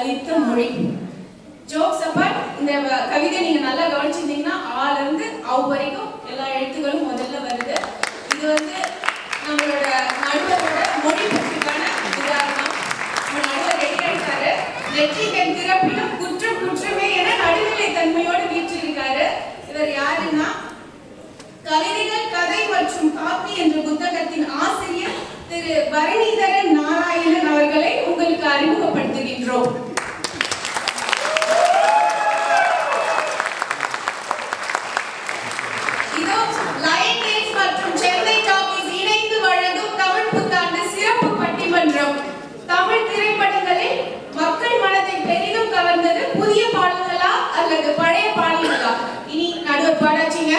அளித்த மொழி. Jokes apart, இந்த கவிதை நீங்க நல்லா கவனிச்சிருந்தீங்கன்னா ஆல இருந்து அவ் வரைக்கும் எல்லா எழுத்துக்களும் முதல்ல வருது. இது வந்து நம்மளோட நடுவரோட மொழி பற்றிக்கான உதாரணம். நடுவர் ரெடி ஆயிட்டாரு. நெற்றிக்கண் திறப்பிலும் குற்றம் குற்றமே என நடுநிலை தன்மையோடு வீற்றிருக்காரு. இவர் யாருன்னா கவிதைகள் கதை மற்றும் காப்பி என்ற புத்தகத்தின் ஆசிரியர் திரு பரணிதரன் நாராயணன் அவர்களை உங்களுக்கு அறிமுகப்படுத்துகின்றோம். இதோ லயன் டேட்ஸ் மற்றும் சென்னை டாக்கீஸ் இணைந்து வழங்கும் தமிழ் புத்தாண்டு சிறப்பு பட்டிமன்றம். தமிழ் திரைப்படங்களில் மக்கள் மனதை பெரிதும் கவர்ந்தது புதிய பாடல்களா அல்லது பழைய பாடல்களா? இனி நடுவர் பாடாச்சிங்க.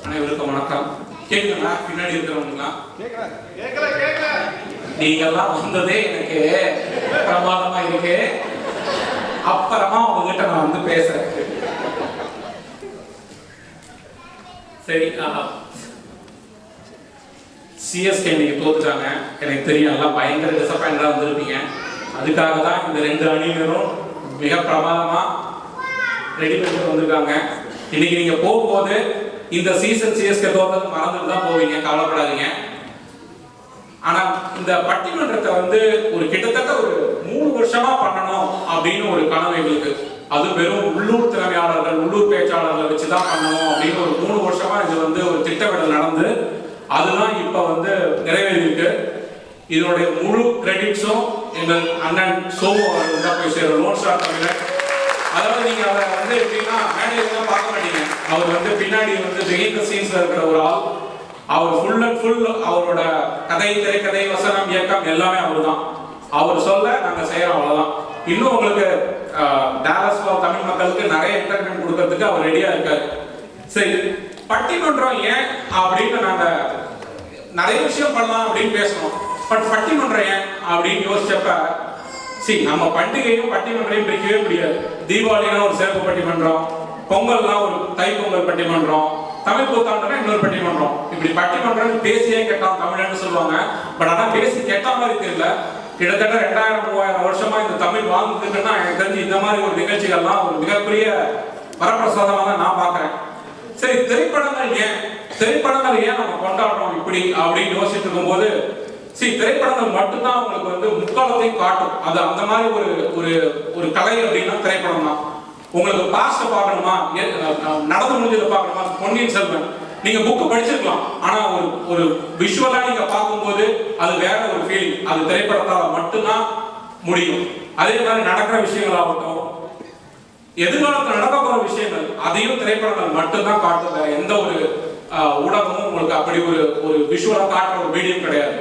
அனைவருக்கும் வணக்கம். கேக்குதா? பின்னாடி இருக்கிறவங்களா நீங்கெல்லாம் வந்ததே எனக்கு பிரமாதமா இருக்கு. அப்புறமா உங்ககிட்ட நான் வந்து பேசுறேன். சரி, சிஎஸ்கே இன்னைக்கு தோத்துட்டாங்க. எனக்கு தெரியும், எல்லாம் பயங்கர டிசப்பாயிண்டா வந்திருப்பீங்க. அதுக்காக தான் இந்த 2 அணியினரும் மிக பிரமாதமா ரெடி பண்ணி வந்திருக்காங்க. இன்னைக்கு நீங்க போகும்போது இந்த சீசன் சிஎஸ்கே தோத்தது மறந்துட்டு தான் போவீங்க, கவலைப்படாதீங்க. ஆனா இந்த பட்டிமன்றத்தை வந்து ஒரு கிட்டத்தட்ட ஒரு 3 வருஷமா பண்ணணும் அப்படின்னு ஒரு கனவு எங்களுக்கு. அது வெறும் உள்ளூர் திறமையாளர்கள், உள்ளூர் பேச்சாளர்களை வச்சுதான் பண்ணணும் அப்படின்னு ஒரு 3 வருஷமா இது வந்து ஒரு திட்டமிடல் நடந்து அதுதான் இப்ப வந்து நிறைவேறியிருக்கு. இதனுடைய முழு கிரெடிட்ஸும் எங்கள் அண்ணன் சோமு அவர்கள் தான் போய் சேரும். லோன் ஸ்டார் தமிழர். அதாவது நீங்க அவரை வந்து எப்படின்னா மேடையெல்லாம் பார்க்க மாட்டீங்க. அவர் வந்து பின்னாடி வந்து பிஹைண்ட் சீன்ஸ்ல இருக்கிற ஒரு ஆள். அவர் ஃபுல் அண்ட் ஃபுல் அவரோட கதை, திரைக்கதை, வசனம், இயக்கம் எல்லாமே அவர் தான். அவர் சொல்ல நாங்க செய்யறோம், அவ்வளவுதான். இன்னும் உங்களுக்கு டாலஸ்ல தமிழ் மக்களுக்கு நிறைய என்டர்டைன்மெண்ட் கொடுக்கறதுக்கு அவர் ரெடியா இருக்காரு. சரி, பட்டிமன்றம் ஏன் அப்படின்னு நாங்க நிறைய விஷயம் பண்ணலாம் அப்படின்னு பேசணும். பட் பட்டிமன்றம் ஏன் அப்படின்னு யோசிச்சப்ப நம்ம பண்டிகையும் பட்டிமன்றையும் பிரிக்கவே முடியாது. தீபாவளினா ஒரு சிறப்பு பட்டிமன்றம், பொங்கல்னா ஒரு தைப்பொங்கல் பட்டிமன்றம், தமிழ் புத்தாண்டுனா இன்னொரு பட்டிமன்றம். இப்படி பட்டிமன்றம் பேசியே கேட்டான் தமிழ்னு சொல்லுவாங்க. பட் ஆனா பேசி கேட்ட மாதிரி தெரியல. கிட்டத்தட்ட 2000-3000 வருஷமா இந்த தமிழ் வாழ்ந்துருக்குன்னா எனக்கு தெரிஞ்சு இந்த மாதிரி ஒரு நிகழ்ச்சிகள்லாம் ஒரு மிகப்பெரிய வரப்பிரசாதமாக தான் நான் பாக்குறேன். சரி, திரைப்படங்கள் ஏன் நம்ம கொண்டாடுறோம் இப்படி அப்படின்னு யோசிச்சுட்டு இருக்கும்போது திரைப்படங்கள் மட்டும்தான் உங்களுக்கு வந்து முக்காலத்தையும் காட்டும். அது அந்த மாதிரி ஒரு கலை அப்படின்னா திரைப்படம் தான். உங்களுக்கு பாஸ்ட பார்க்கணுமா, நடந்து முடிஞ்சதை பார்க்கணுமா, பொன்னியின் செல்வன் நீங்க புக்கு படிச்சிருக்கலாம். ஆனா ஒரு விஷுவலா நீங்க பார்க்கும்போது அது வேற ஒரு ஃபீலிங். அது திரைப்படத்தால மட்டும்தான் முடியும். அதே மாதிரி நடக்கிற விஷயங்கள் ஆகட்டும், எதிர்காலத்தில் நடக்க போற விஷயங்கள், அதையும் திரைப்படங்கள் மட்டும்தான் காட்டும். வேற எந்த ஒரு ஊடகமும் உங்களுக்கு அப்படி ஒரு விஷுவலா காட்டுற ஒரு மீடியம் கிடையாது.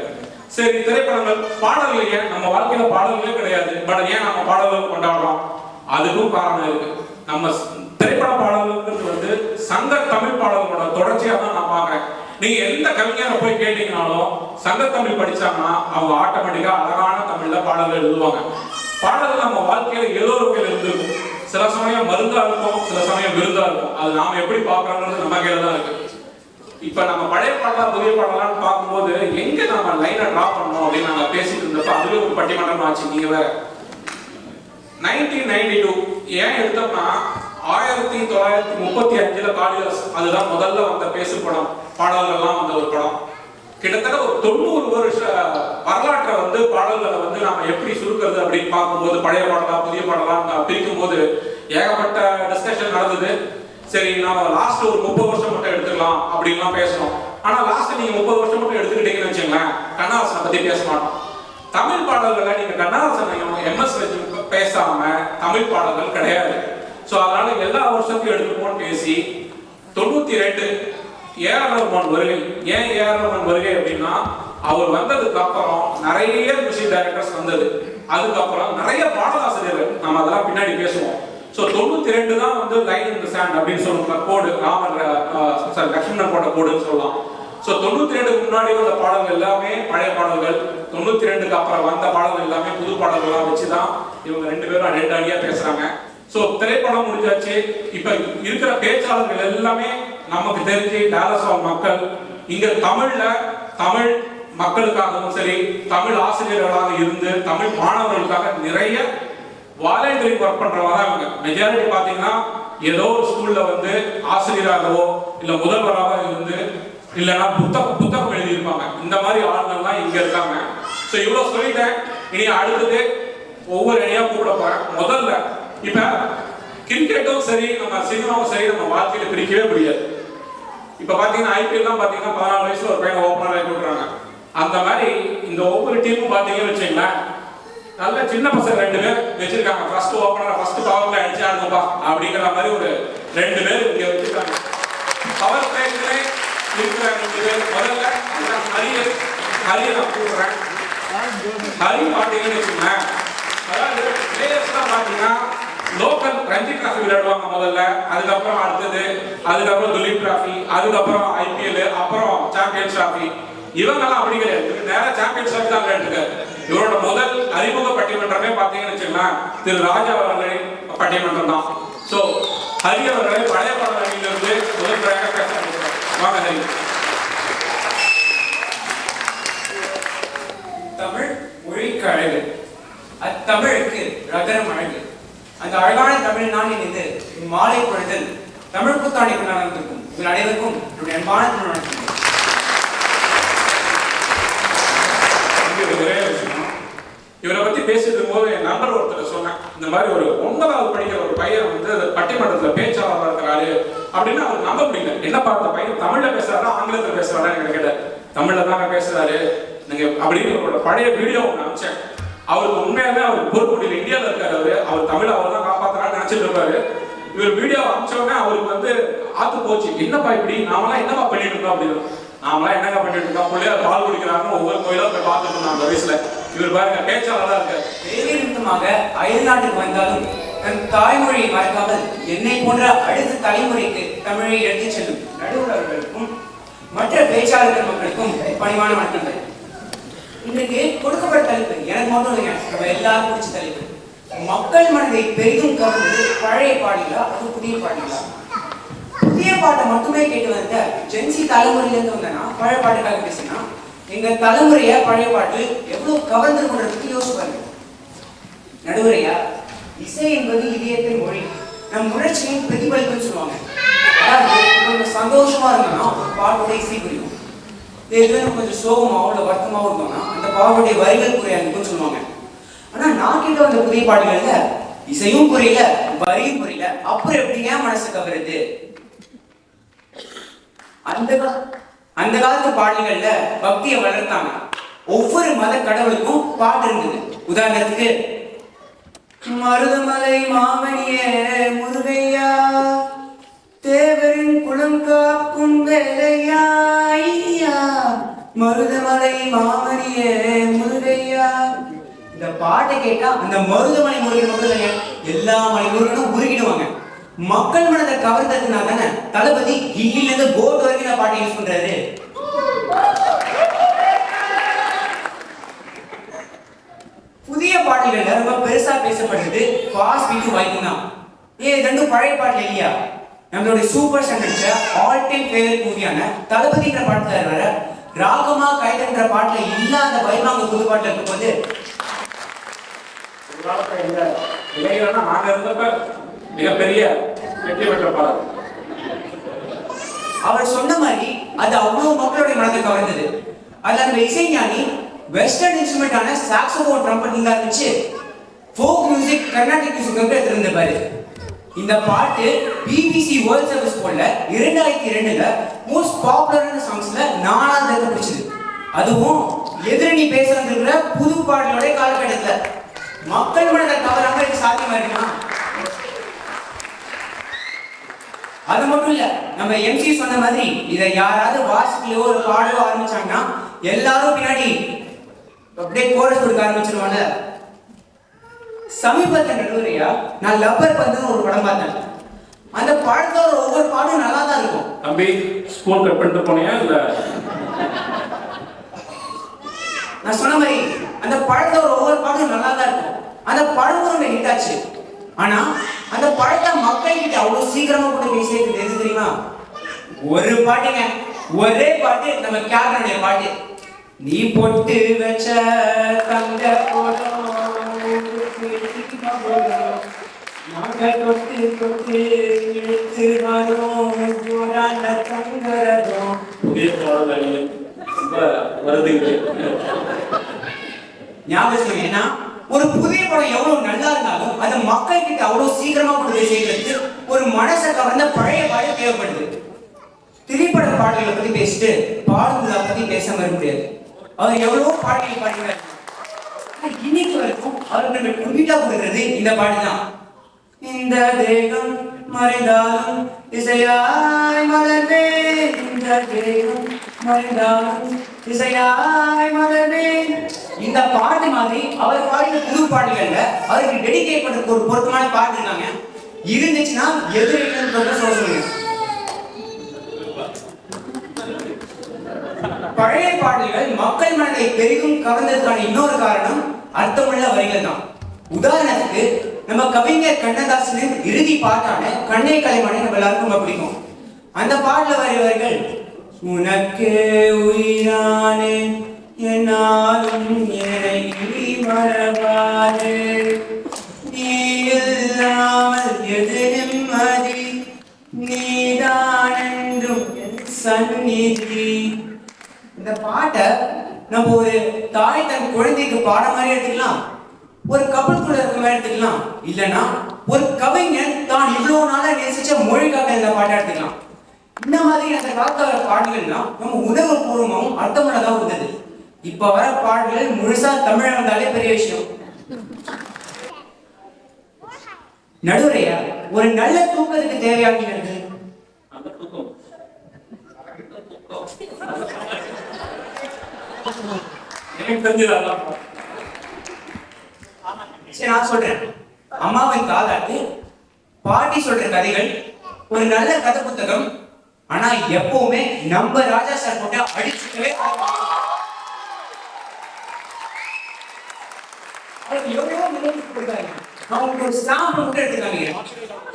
சரி, திரைப்படங்கள், பாடல்கள் ஏன் நம்ம வாழ்க்கையில பாடல்களே கிடையாது, பட் ஏன் நம்ம பாடல்கள் கொண்டாடுறோம்? அதுக்கும் காரணம் இருக்கு. நம்ம திரைப்பட பாடல்கள் வந்து சங்க தமிழ் பாடல்களோட தொடர்ச்சியா தான் நான் பாக்குறேன். நீங்க எந்த கவிஞரை போய் கேட்டீங்கனாலும் சங்க தமிழ் படிச்சாங்கன்னா அவங்க ஆட்டோமேட்டிக்கா அழகான தமிழ்ல பாடல்கள் எழுதுவாங்க. பாடல்கள் நம்ம வாழ்க்கையில ஏதோ ஒரு வகையில் இருந்திருக்கும். சில சமயம் மருந்தா இருக்கும், சில சமயம் விருந்தா இருக்கும். அது நாம எப்படி பாக்குறோம்ன்றது நம்ம கையில தான் இருக்கு. இப்ப நம்ம பழைய பாடலாம் புதிய பாடலாம்னு பார்க்கும்போது எங்க நம்ம லைனை டிரா பண்ணோம் அப்படின்னு நாங்க பேசிட்டு இருந்தப்ப அதுவே ஒரு பட்டிமன்றம் ஆச்சு. நீங்க வேற 1992 ஏன் எடுத்தோம்னா 1935 காளிதாஸ் அதுதான் முதல்ல வந்த பேசு படம், பாடல்கள்லாம் வந்த ஒரு படம். கிட்டத்தட்ட ஒரு 90 வருஷ வரலாற்றை வந்து பாடல்களை வந்து நாம எப்படி சுருக்கிறது அப்படின்னு பார்க்கும்போது பழைய பாடலா புதிய பாடலாம் பிரிக்கும் போது ஏகப்பட்ட டிஸ்கஷன் நடந்தது. சரி, நாம லாஸ்ட் ஒரு 30 வருஷம் மட்டும் எடுத்துக்கலாம் அப்படின்லாம் பேசணும். ஆனா லாஸ்ட் நீங்க 30 வருஷம் மட்டும் எடுத்துக்கிட்டீங்கன்னு வச்சுங்களேன், கண்ணதாசனை பத்தி பேச மாட்டோம். தமிழ் பாடல்களை நீங்க கண்ணதாசனையும் MS பேசாம தமிழ் பாடல்கள் கிடையாது. சோ அதனால எல்லா வருஷத்தையும் எடுத்துப்போம் பேசி 92 AR ரஹ்மான் வருகை. ஏன் AR ரஹ்மான் வருகை அப்படின்னா அவர் வந்ததுக்கு அப்புறம் நிறைய மியூசிக் டைரக்டர்ஸ் வந்தது. அதுக்கப்புறம் நிறைய பாடலாசிரியர்கள், நம்ம அதெல்லாம் பின்னாடி பேசுவோம். சோ 92 தான் வந்து லைன் இன் தி சாண்ட் அப்படின்னு சொல்லுவாங்க. கோடு லட்சுமணன் போட்ட கோடுன்னு சொல்லலாம். சோ 92க்கு முன்னாடி வந்த பாடல்கள் எல்லாமே பழைய பாடல்கள், 92க்கு அப்புறம் வந்த பாடல்கள் எல்லாமே புது பாடல்களா வச்சுதான் இவங்க 2 பேரும் 2 அணியா பேசுறாங்க. சோ திரைப்படம் முடிஞ்சாச்சு. இப்ப இருக்கிற பேச்சாளர்கள் எல்லாமே நமக்கு தெரிஞ்சு டாலஸ் மக்கள். இங்க தமிழ் மக்களுக்காகவும் சரி, தமிழ் ஆசிரியர்களாக இருந்து தமிழ் மாணவர்களுக்காக நிறைய வாலண்டியரிங் ஒர்க் பண்றவங்க தான் இவங்க. மெஜாரிட்டி பாத்தீங்கன்னா ஏதோ ஒரு ஸ்கூல்ல வந்து ஆசிரியராகவோ இல்ல முதல்வராக இருந்து இல்லைன்னா புத்தகம் எழுதியிருப்பாங்க. இந்த மாதிரி ஆளுங்கள்லாம் இங்க இருக்காங்க. ஸோ இவ்வளவு சொல்லிட்டேன். இனி அடுத்தது ஒவ்வொரு அணியா கூப்பிட போறேன். முதல்ல இப்ப கிரிக்கெட்டும் சரி, நம்ம சினிமாவும் சரி, நம்ம வாழ்க்கையில பிரிக்கவே முடியாது. இப்ப பாத்தீங்கன்னா ஐபிஎல் தான் பாத்தீங்கன்னா 14 வயசுல ஒரு பையன் ஓப்பனர் ஆகி விட்டுறாங்க. அந்த மாதிரி இந்த ஒவ்வொரு டீமும் பாத்தீங்கன்னு வச்சுங்களேன், நல்ல சின்ன பசங்க 2 பேர் வச்சிருக்காங்க. ஃபர்ஸ்ட் ஓப்பனர் ஃபர்ஸ்ட் பவர்ல அடிச்சு ஆடுங்கப்பா அப்படிங்கிற மாதிரி ஒரு 2 பேர் இங்க வச்சிருக்காங்க. பவர் பிளேஸ்ல இருக்கிற 2 பேர். முதல்ல ஹரியை நான் கூப்பிடுறேன். ஹரி பாத்தீங்கன்னு வச்சுக்கோங்களேன், அதாவது பிளேயர்ஸ் தான் பாத்தீங்கன்னா லோக்கல் ரஞ்சி டிராஃபி விளையாடுவாங்க முதல்ல, அதுக்கப்புறம் அடுத்தது, அதுக்கப்புறம் துலீப் டிராஃபி, அதுக்கப்புறம் ஐபிஎல், அப்புறம் சாம்பியன்ஸ் டிராஃபி. இவங்கெல்லாம் அப்படி கிடையாது, நேர சாம்பியன்ஸ் டிராஃபி தான் விளையாண்டுருக்காரு. இவரோட முதல் அறிமுக பட்டிமன்றமே பாத்தீங்கன்னு வச்சுக்கோங்களேன் திரு ராஜா அவர்களின் பட்டிமன்றம் தான். ஸோ ஹரி அவர்களை பழைய பாடல் அணியிலிருந்து முதல் முறையாக பேச வாங்க ஹரி. தமிழ் மொழிக்கு அழகு, அத்தமிழுக்கு ரகரம் அழகு. அந்த அழகான தமிழ் நாளின் இது மாலை பொழுதில் தமிழ் புத்தாண்டை கொண்டாடிருக்கும் உங்கள் அனைவருக்கும் என்னுடைய அன்பான தமிழ் வணக்கம். ஒரே விஷயம், இவரை பத்தி பேசிட்டு போது என் நண்பர் ஒருத்தர் சொன்னேன், இந்த மாதிரி ஒரு 9வது படிக்கிற ஒரு பையன் வந்து பட்டிமன்றத்துல பேச்சாளராக இருக்கிறாரு அப்படின்னு அவர் நம்ப முடியல. என்னப்பா அந்த பையன் தமிழ்ல பேசுறாரா ஆங்கிலத்தில் பேசுறாரா எனக்கு கேட்ட. தமிழ்ல தாங்க பேசுறாரு நீங்க அப்படின்னு ஒரு பழைய வீடியோ ஒன்று அனுப்பிச்சேன். அவருக்கு உண்மையாவே அவர் பொறுப்பு இந்தியாவில் இருக்காரு. அவர் தமிழ் அவர் தான் காப்பாத்துறான்னு நினைச்சிட்டு இருப்பாரு. இவர் வீடியோ அனுப்பிச்சோடனே அவருக்கு வந்து ஆத்து போச்சு, என்னப்பா இப்படி நாமெல்லாம் என்னப்பா பண்ணிட்டு இருக்கோம் அப்படின்னு. நாமெல்லாம் என்னங்க பண்ணிட்டு இருக்கோம், பிள்ளையார் பால் குடிக்கிறாருன்னு ஒவ்வொரு கோயிலா போய் பார்த்துட்டு இருந்தோம் அந்த வயசுல. இவர் பாருங்க பேச்சாளராக இருக்காரு. வேலை நிமித்தமாக அயல் நாட்டுக்கு வந்தாலும் தன் தாய்மொழியை மறக்காமல் என்னை போன்ற அடுத்த தலைமுறைக்கு தமிழை எடுத்துச் செல்லும் நடுவர்களுக்கும் மற்ற பேச்சாளர்கள் மக்களுக்கும் பணிவான வணக்கங்கள். இன்றைக்கு கொடுக்கப்பட்ட தலைப்பு எனக்கு மட்டும் இல்லைங்க, நம்ம எல்லாரும் பிடிச்ச தலைப்பு. மக்கள் மனதை பெரிதும் கவர்ந்தது பழைய பாடலா அது புதிய பாடலா? புதிய பாட்டை மட்டுமே கேட்டு வந்த ஜென்சி தலைமுறையிலேருந்து வந்தேன்னா பழைய பாட்டுக்காக பேசினா எங்க தலைமுறைய பழைய பாட்டு எவ்வளவு கவர்ந்து கொண்டதுக்கு யோசிச்சு பாருங்க. நடுவுரையா, இசை என்பது இதயத்தின் மொழி, நம் உணர்ச்சியின் பிரதிபலிப்புன்னு சொல்லுவாங்க. அதாவது கொஞ்சம் சந்தோஷமா இருந்தோம்னா ஒரு பாட்டோட இசை புரியும். நம்ம கொஞ்சம் சோகமாவோ இல்லை வருத்தமாவோ இருந்தோம்னா அந்த பாட்டுடைய வரிகள் புரியாதுன்னு சொல்லுவாங்க. ஆனா நான் கிட்ட வந்த புதிய பாட்டுகள்ல இசையும் புரியல வரியும் புரியல, அப்புறம் எப்படிங்க மனசு கவருது? அந்த காலத்து பாடல்கள்ல பக்தியை வளர்த்தாங்க. ஒவ்வொரு மத கடவுளுக்கும் பாட்டு இருந்தது. உதாரணத்துக்கு மருதமலை மாமணியே முருகையா, தேவரின் குலம் காக்கும் வேலையா, மருதமலை மாமணியே முருகையா. இந்த பாட்டை கேட்டா அந்த மருதமலை முருகன் மட்டும் எல்லா மலை முருகனும் உருகிடுவாங்க. மக்கள் மனதை கவர்ந்ததுனால தானே தளபதி ஹில்லில இருந்து போட் வரைக்கும் நான் பாட்டை யூஸ் பண்றாரு. புதிய பாடல்கள்ல ரொம்ப பெருசா பேசப்படுறது ஃபாஸ்ட் பீட் வைக்கும் தான். ரெண்டும் பழைய பாட்டுல இல்லையா? நம்மளுடைய சூப்பர் ஸ்டார் நடிச்ச ஆல் டைம் ஃபேவரட் மூவியான தளபதிங்கிற பாட்டுல வர ராகமா கைதன்ற பாட்டுல இல்லாத வைமாங்க புது பாட்டுல இருக்கும்போது நாங்க இருந்தப்ப மிகப்பெரிய வெற்றி பெற்ற பாடல். அவர் சொன்ன மாதிரி அது அவ்வளவு மக்களுடைய மனதை கவர்ந்தது. அதுல அந்த இசைஞானி வெஸ்டர்ன் இன்ஸ்ட்ருமெண்டான சாக்ஸோபோன் ட்ரம்பட் ஆரம்பிச்சு ஃபோக் மியூசிக் கர்நாடிக் மியூசிக் எடுத்திருந்தாரு. இந்த பாட்டு பிபிசி வேர்ல்ட் சர்வீஸ் போல 2002ல மோஸ்ட் பாப்புலரான சாங்ஸ்ல 4வது இடத்தை பிடிச்சது. அதுவும் எதிரணி பேசுறதுங்கிற புது பாடலோட காலகட்டத்துல மக்கள் மனதை கவராம இது சாத்தியமா இருக்குமா? அது மட்டும் இல்ல, நம்ம எம்சி சொன்ன மாதிரி இதை யாராவது வாசிக்கலையோ ஒரு பாடலோ ஆரம்பிச்சாங்கன்னா எல்லாரும் பின்னாடி அப்படியே கோரஸ் கொடுக்க ஆரம்பிச்சிருவாங்க. சமீபத்தில் நடுவரையா நான் லப்பர் பந்துன்னு ஒரு படம் பார்த்தேன். அந்த படத்தோட ஒவ்வொரு பாடும் நல்லா தான் இருக்கும். தம்பி ஸ்கூல் கட் பண்ணிட்டு போனியா இல்ல? நான் சொன்ன மாதிரி அந்த படத்தோட ஒவ்வொரு பாடும் நல்லா தான் இருக்கும். அந்த படம் ஒரு ஹிட் ஆச்சு. ஆனா அந்த படத்தை மக்கள் கிட்ட அவ்வளவு சீக்கிரமா கூட போய் சேர்த்து எது தெரியுமா? ஒரு பாட்டுங்க, ஒரே பாட்டு நம்ம கேப்டனுடைய பாட்டு. நீ பொட்டு வச்ச தங்க தொட்டு தொட்டு இழுத்து வரும் தங்கரதம். ஞாபகம் ஏன்னா ஒரு புதிய படம் எவ்வளவு நல்லா இருந்தாலும் அது மக்கள் கிட்ட அவ்வளவு சீக்கிரமா கொண்டு போய் சேர்க்கறதுக்கு ஒரு மனசை கவர்ந்த பழைய பாடல் தேவைப்படுது. திரைப்பட பாடல்களை பத்தி பேசிட்டு பாடல்களை பத்தி பேசாம இருக்க முடியாது. அவர் எவ்வளவோ பாடல்கள் பாடுகிறார். இன்னைக்கு வரைக்கும் அவருக்கு நம்ம குறிப்பிட்டா கொடுக்கிறது இந்த பாட்டு தான். இந்த தேகம் மறைந்தாலும் இசையாய் மலர்வே, இந்த தேகம் மறைந்தாலும் இசையாய் மலர்வே. இந்த பாட்டு மாதிரி அவர் பாடின புது பாடல்கள்ல அவருக்கு டெடிகேட் பண்றதுக்கு ஒரு பொருத்தமான பாட்டு இருக்காங்க. இருந்துச்சுன்னா எதிர்ப்பு சொல்லுங்க. பழைய பாடல்கள் மக்கள் மனதை பெரிதும் கவர்ந்ததுக்கான இன்னொரு காரணம் அர்த்தமுள்ள வரிகள் தான். உதாரணத்துக்கு நம்ம கவிஞர் கண்ணதாசனின் இறுதி பாட்டான கண்ணே கலைமானே நம்ம எல்லாருக்கும் ரொம்ப பிடிக்கும். அந்த பாடல வரிகள் உனக்கே உயிரானே என்னாலும் என்னை நீ மறவாதே, நீ இல்லாமல் எது நிம்மதி, நீதான் என்றும் சந்நிதி. இந்த பாட்டை நம்ம ஒரு தாய் தன் குழந்தைக்கு பாட மாதிரி எடுத்துக்கலாம், ஒரு கப்பலுக்குள்ள இருக்க மாதிரி எடுத்துக்கலாம், இல்லைன்னா ஒரு கவிஞன் தான் இவ்வளவு நாளா நேசிச்ச மொழிக்காக இந்த பாட்டை எடுத்துக்கலாம். இந்த மாதிரி அந்த காலத்துல பாடல்கள்லாம் நம்ம உணர்வு பூர்வமாகவும் அர்த்தமுள்ளதாக இருந்தது. இப்ப வர பாடல்கள் முழுசா தமிழ் வந்தாலே பெரிய விஷயம். நடுவரையா ஒரு நல்ல தூக்கத்துக்கு தேவையாகிறது சரி நான் சொல்றேன். அம்மாவின் காதாட்டு, பாட்டி சொல்ற கதைகள், ஒரு நல்ல கதை புத்தகம். ஆனா எப்பவுமே நம்ம ராஜா சார் போட்டு அடிச்சுக்கவே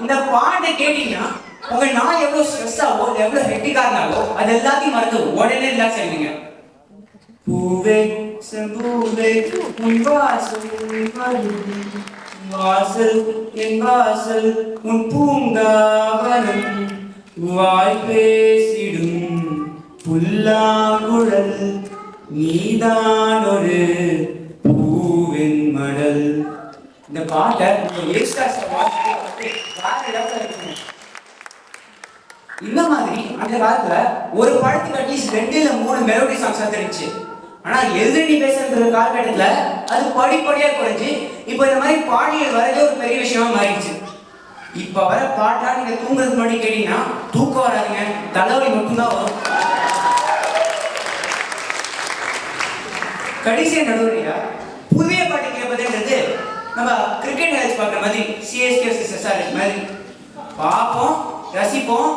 இந்த பாட்டை கேட்டீங்கன்னா உங்க நான் எவ்வளவு ஸ்ட்ரெஸ் ஆவோ எவ்வளவு ஹெக்டிக்கா இருந்தாலோ அது எல்லாத்தையும் மறந்து உடனே ரிலாக்ஸ் ஆயிடுவீங்க. பூவே செம்பூவே உன் வாசல் வாசல் என் வாசல் உன் பூங்காவனம், வாய் பேசிடும் புல்லாங்குழல், நீதான் ஒரு பூவின் மடல். இந்த பாட்டை இந்த மாதிரி அந்த காலத்துல ஒரு படத்துக்கு அட்லீஸ்ட் 2 இல்ல 3 மெலோடி சாங்ஸ் வந்துருச்சு. ஆனா எதிரணி பேசுற காலகட்டத்துல அது படிப்படியா குறைஞ்சு இப்ப இந்த மாதிரி பாடல்கள் வரதே ஒரு பெரிய விஷயமா மாறிடுச்சு. இப்ப வர பாட்டா நீங்க தூங்குறதுக்கு முன்னாடி கேட்டீங்கன்னா தூக்கம் வராதுங்க, தலைவலி மட்டும்தான் வரும். கடைசியா நடுவரையா புதிய பாட்டு கேட்பதுன்றது நம்ம கிரிக்கெட் மேட்ச் பார்க்குற மாதிரி சிஎஸ்கே SRH மாதிரி பார்ப்போம், ரசிப்போம்,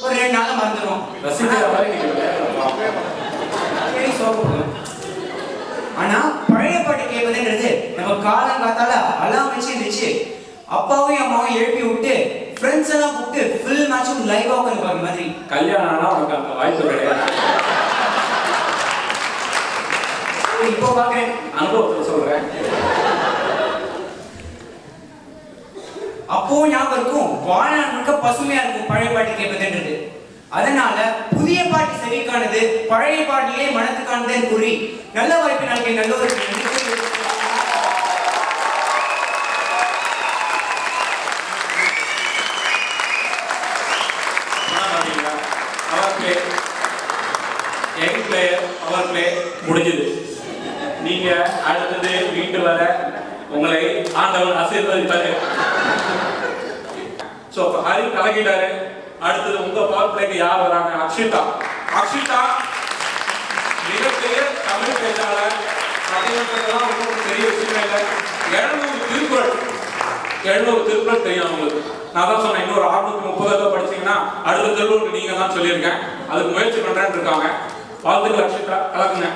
ஒரு 2 நாள்ல மறந்துடும். ஆனா பழைய பாட்டு கேட்பதுன்றது நம்ம காலங்காத்தால அலாம் வச்சு இருந்துச்சு அப்பாவும் அம்மாவும் எழுப்பி விட்டு ஃப்ரெண்ட்ஸ் எல்லாம் கூப்பிட்டு ஃபுல் மேட்சும் லைவா உட்காந்து பார்க்குற மாதிரி. கல்யாணம் ஆனா உனக்கு அந்த வாய்ப்பு கிடையாது. இப்போ பாக்குறேன், அனுபவத்தை சொல்றேன். அப்போ ஞாபகம் இருக்கும், வாழ்நாள் முழுக்க பசுமையா இருக்கும் பழைய பாட்டு கேட்பதுன்றது. அதனால புதிய பாட்டு செவிக்கானது, பழைய பாட்டிலே மனத்துக்கானதுன்னு கூறி நல்ல வாய்ப்பு நாளைக்கு நல்ல ஒரு முடிஞ்சது. நீங்க அடுத்தது வீட்டு வர உங்களை ஆண்டவன் ஆசீர்வதிப்பாரு. சோ ஹரி கலக்கிட்டாரு. அடுத்தது உங்க பவர் பிளேக்கு யார் வராங்க? அக்ஷிதா. அக்ஷிதா மிகப்பெரிய தமிழ் பேச்சாளர். அதெல்லாம் ரொம்ப பெரிய விஷயம் இல்லை. 700 திருக்குறள் தெரியும் அவங்களுக்கு. நான் தான் சொன்னேன், இன்னொரு 630 படிச்சீங்கன்னா அடுத்த திருக்குறளுக்கு நீங்க தான் சொல்லியிருக்கேன். அதுக்கு முயற்சி பண்றேன்னு இருக்காங்க. வாழ்த்துக்கள் அக்ஷிதா, கலக்குங்க.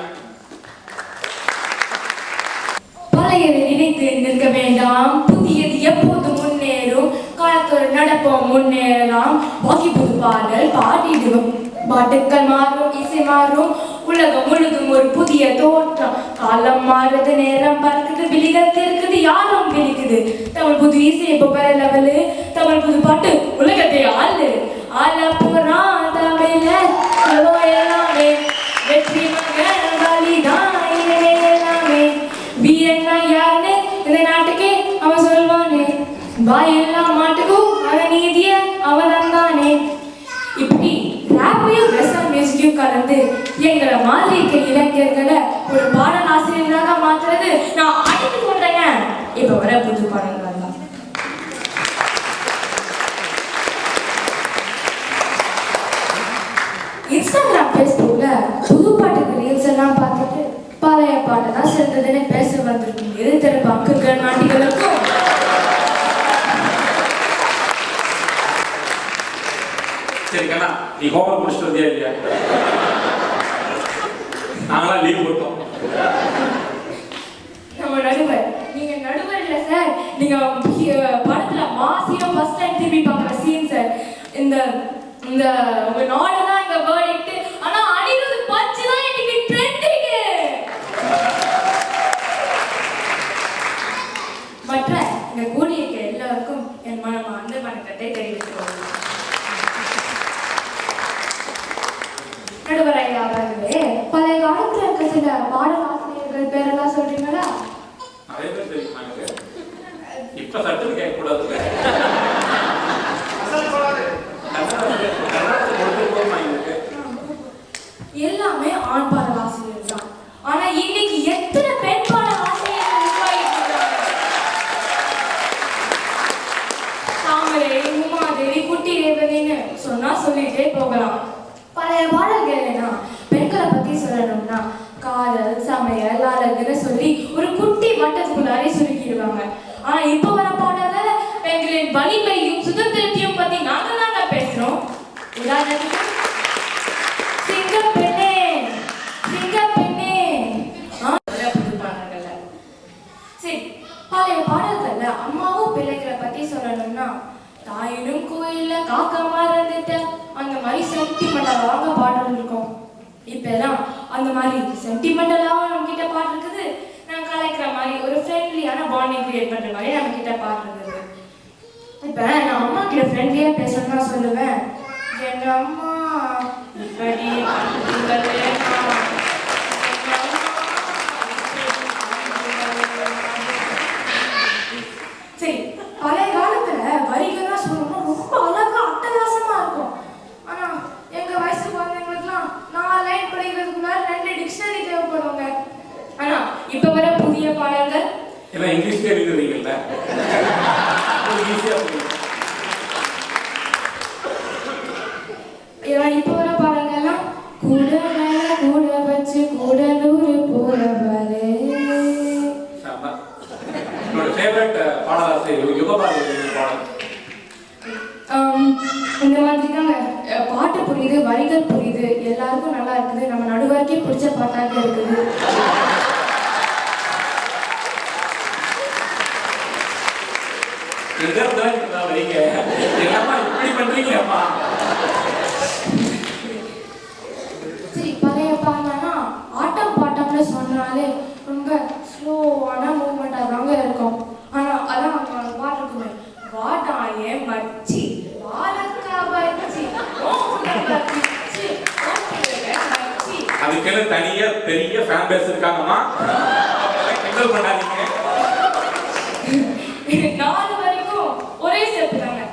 பழையதை நினைத்து நிற்க வேண்டாம், புதியது எப்போது முன்னேறும், காலத்தோடு நடப்போம் முன்னேறலாம். வாக்கி புது பாடல் பாட்டிடுவோம், பாட்டுக்கள் மாறும், இசை மாறும், உலகம் முழுதும் ஒரு புதிய தோற்றம். காலம் மாறுது, நேரம் பறக்குது, விழிகள் இருக்குது, யாரும் விழிக்குது. தமிழ் புது இசை இப்ப வேற லெவலு. தமிழ் புது பாட்டு உலகத்தை ஆள போறான் தமிழர். எல்லாமே வெற்றி மகன் வலிதான் எல்லாமே. வீரன்னா யாருன்னு இந்த நாட்டுக்கே அவன் சொல்வானே. வாயெல்லா மாட்டுக்கும் அவன் நீதிய அவன் தானே. இப்படி ராப்பையும் வெஸ்டர்ன் மியூசிக்கையும் கலந்து எங்களை மாதிரி இருக்க இளைஞர்களை ஒரு பாடல் ஆசிரியர்களாக மாற்றுறது நான் அடித்து கொண்டேங்க. இப்ப வர புது பாடல்கள் தான். இன்ஸ்டாகிராம் ஃபேஸ்புக்ல புது பாட்டுக்கு ரீல்ஸ் எல்லாம் பார்த்துட்டு பழைய பாட்டு தான் சிறந்ததுன்னு பேச வந்திருக்கும் எதிர்த்தரப்பு அக்குகள் நாட்டிகளுக்கும் சரி கண்ணா, நீ ஹோம்ஒர்க் முடிச்சுட்டு வந்தியா இல்லையா? நாங்களாம் லீவ் போட்டோம். நம்ம நடுவர், நீங்க நடுவர் இல்ல சார், நீங்க படத்துல மாசியா ஃபர்ஸ்ட் டைம் திரும்பி பார்க்குற சீன் சார். இந்த இந்த உங்க நாடெல்லாம் இங்க வேர்டிக்ட். ஆனா அனிருத் பஞ்சு தான் இன்னைக்கு ட்ரெண்டிங். மற்ற இந்த கூடியிருக்க எல்லாருக்கும் என் மனமார்ந்த வணக்கத்தை தெரிவித்துக் நடுவர் ஐயா அவர்களே, பழைய காலத்துல இருக்க சில பாடல் ஆசிரியர்கள் பேரெல்லாம் சொல்றீங்களா? நிறைய பேர் தெரியுமாங்க. இப்ப சட்டுன்னு கேட்கக்கூடாது. எல்லாமே ஆண் பாடல் ஆசிரியர் தான். ஆனா இன்னைக்கு எத்தனை பெண் பாடல் ஆசிரியர்கள் உருவாகிட்டு தாமரை, உமாதேவி, குட்டி ரேவதின்னு சொன்னா சொல்லிட்டே போகலாம். பழைய பாடல்கள் பெண்களை பத்தி சொல்லணும்னா காதல், சமையல், அழகுன்னு சொல்லி ஒரு குட்டி வட்டத்துக்குள்ளாரே சுருக்கிடுவாங்க. ஆனா இப்ப வர பாடல்கள் பெண்களின் வலிமையும் சுதந்திரத்தையும் பத்தி நாங்க தாங்க பேசுறோம். உதாரணத்துக்கு சிங்கப்பெண்ணே சிங்கப்பெண்ணே புது பாடல்கள்ல. சரி, பழைய பாடல்கள்ல அம்மாவும் பிள்ளைகளை பத்தி சொல்லணும்னா தாயினும் கோயில்ல காக்க மறந்துட்ட அந்த மாதிரி சென்டிமெண்டலாக பாடல் இருக்கும். இப்ப எல்லாம் அந்த மாதிரி சென்டிமெண்டலாக நம்ம கிட்ட பாட்டு இருக்குது. நான் கலைக்கிற மாதிரி ஒரு ஃப்ரெண்ட்லியான பாண்டிங் கிரியேட் பண்ற மாதிரி நம்ம கிட்ட பாட்டு இருக்குது. இப்ப நான் அம்மா கிட்ட ஃப்ரெண்ட்லியா பேசணும்னா சொல்லுவேன், எங்க அம்மா இப்படி சரி, பழைய காலத்துல வரிகள்லாம் சொல்லணும்னா ரொம்ப அழகா அட்டகாசமா இருக்கும். ஆனா எங்க வயசு குழந்தைங்களுக்குலாம் 4 லைன் படிக்கிறதுக்குள்ளார 2 டிக்ஷனரி தேவைப்படுவாங்க. ஆனா இப்ப வர புதிய பாடல்கள் எல்லாம் இங்கிலீஷ்ல எழுதுறீங்கல்ல, ஈஸியா இப்ப வர பாடல்கள்லாம் கூட மேல கூட வச்சு கூட நூறு போறவரே. என்னோட ஃபேவரட் பாடலாசிரியர் யுகபாரதி பாடல். இந்த மாதிரி தாங்க பாட்டு புரியுது, வரிகள் புரியுது, எல்லாருக்கும் நல்லா இருக்குது. நம்ம நடுவருக்கே பிடிச்ச பாட்டாக இருக்குது. வரீங்க எல்லாமா இப்படி பண்றீங்களேம்மா. சரி, பழைய பாடலானா ஆட்டம் பாட்டம்னு சொன்னாலே ரொம்ப ஸ்லோவான மூவ்மெண்டா தாங்க இருக்கும். ஆனா அதான் அவங்க பாட்டு இருக்குமே, வாடாயே மச்சி வாழக்கா வச்சி அதுக்குன்னு தனியா பெரிய ஃபேன் பேஸ் இருக்காங்கம்மா, கிண்டல் பண்ணாதீங்க. 4 வரைக்கும் ஒரே ஸ்டெப் தாங்க.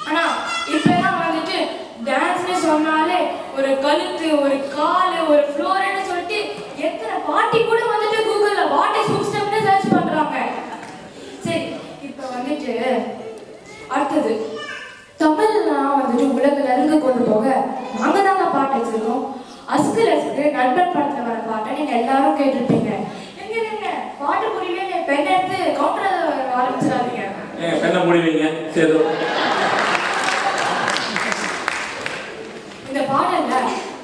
ஆனா இப்பெல்லாம் வந்துட்டு டான்ஸ்னு சொன்னாலே ஒரு கழுத்து, ஒரு காலு, ஒரு ஃப்ளோர்னு சொல்லிட்டு எத்தனை பாட்டி கூட வந்துட்டு கூகுள்ல வாட் இஸ் ஹூக் ஸ்டெப்னு சர்ச் பண்றாங்க. சரி, இப்போ வந்துட்டு அடுத்தது தமிழ்லாம் வந்துட்டு உலகில் இருந்து கொண்டு போக நாங்க தாங்க பாட்டு வச்சிருக்கோம். அஸ்கு நண்பன் படத்துல வர பாட்டை நீங்க எல்லாரும் கேட்டிருப்பீங்க. எங்க பாட்டு புரியவே பெண் எடுத்து கவுண்டர் ஆரம்பிச்சிடாதீங்க. பெண்ணை முடிவீங்க. சரி, இந்த பாடல்ல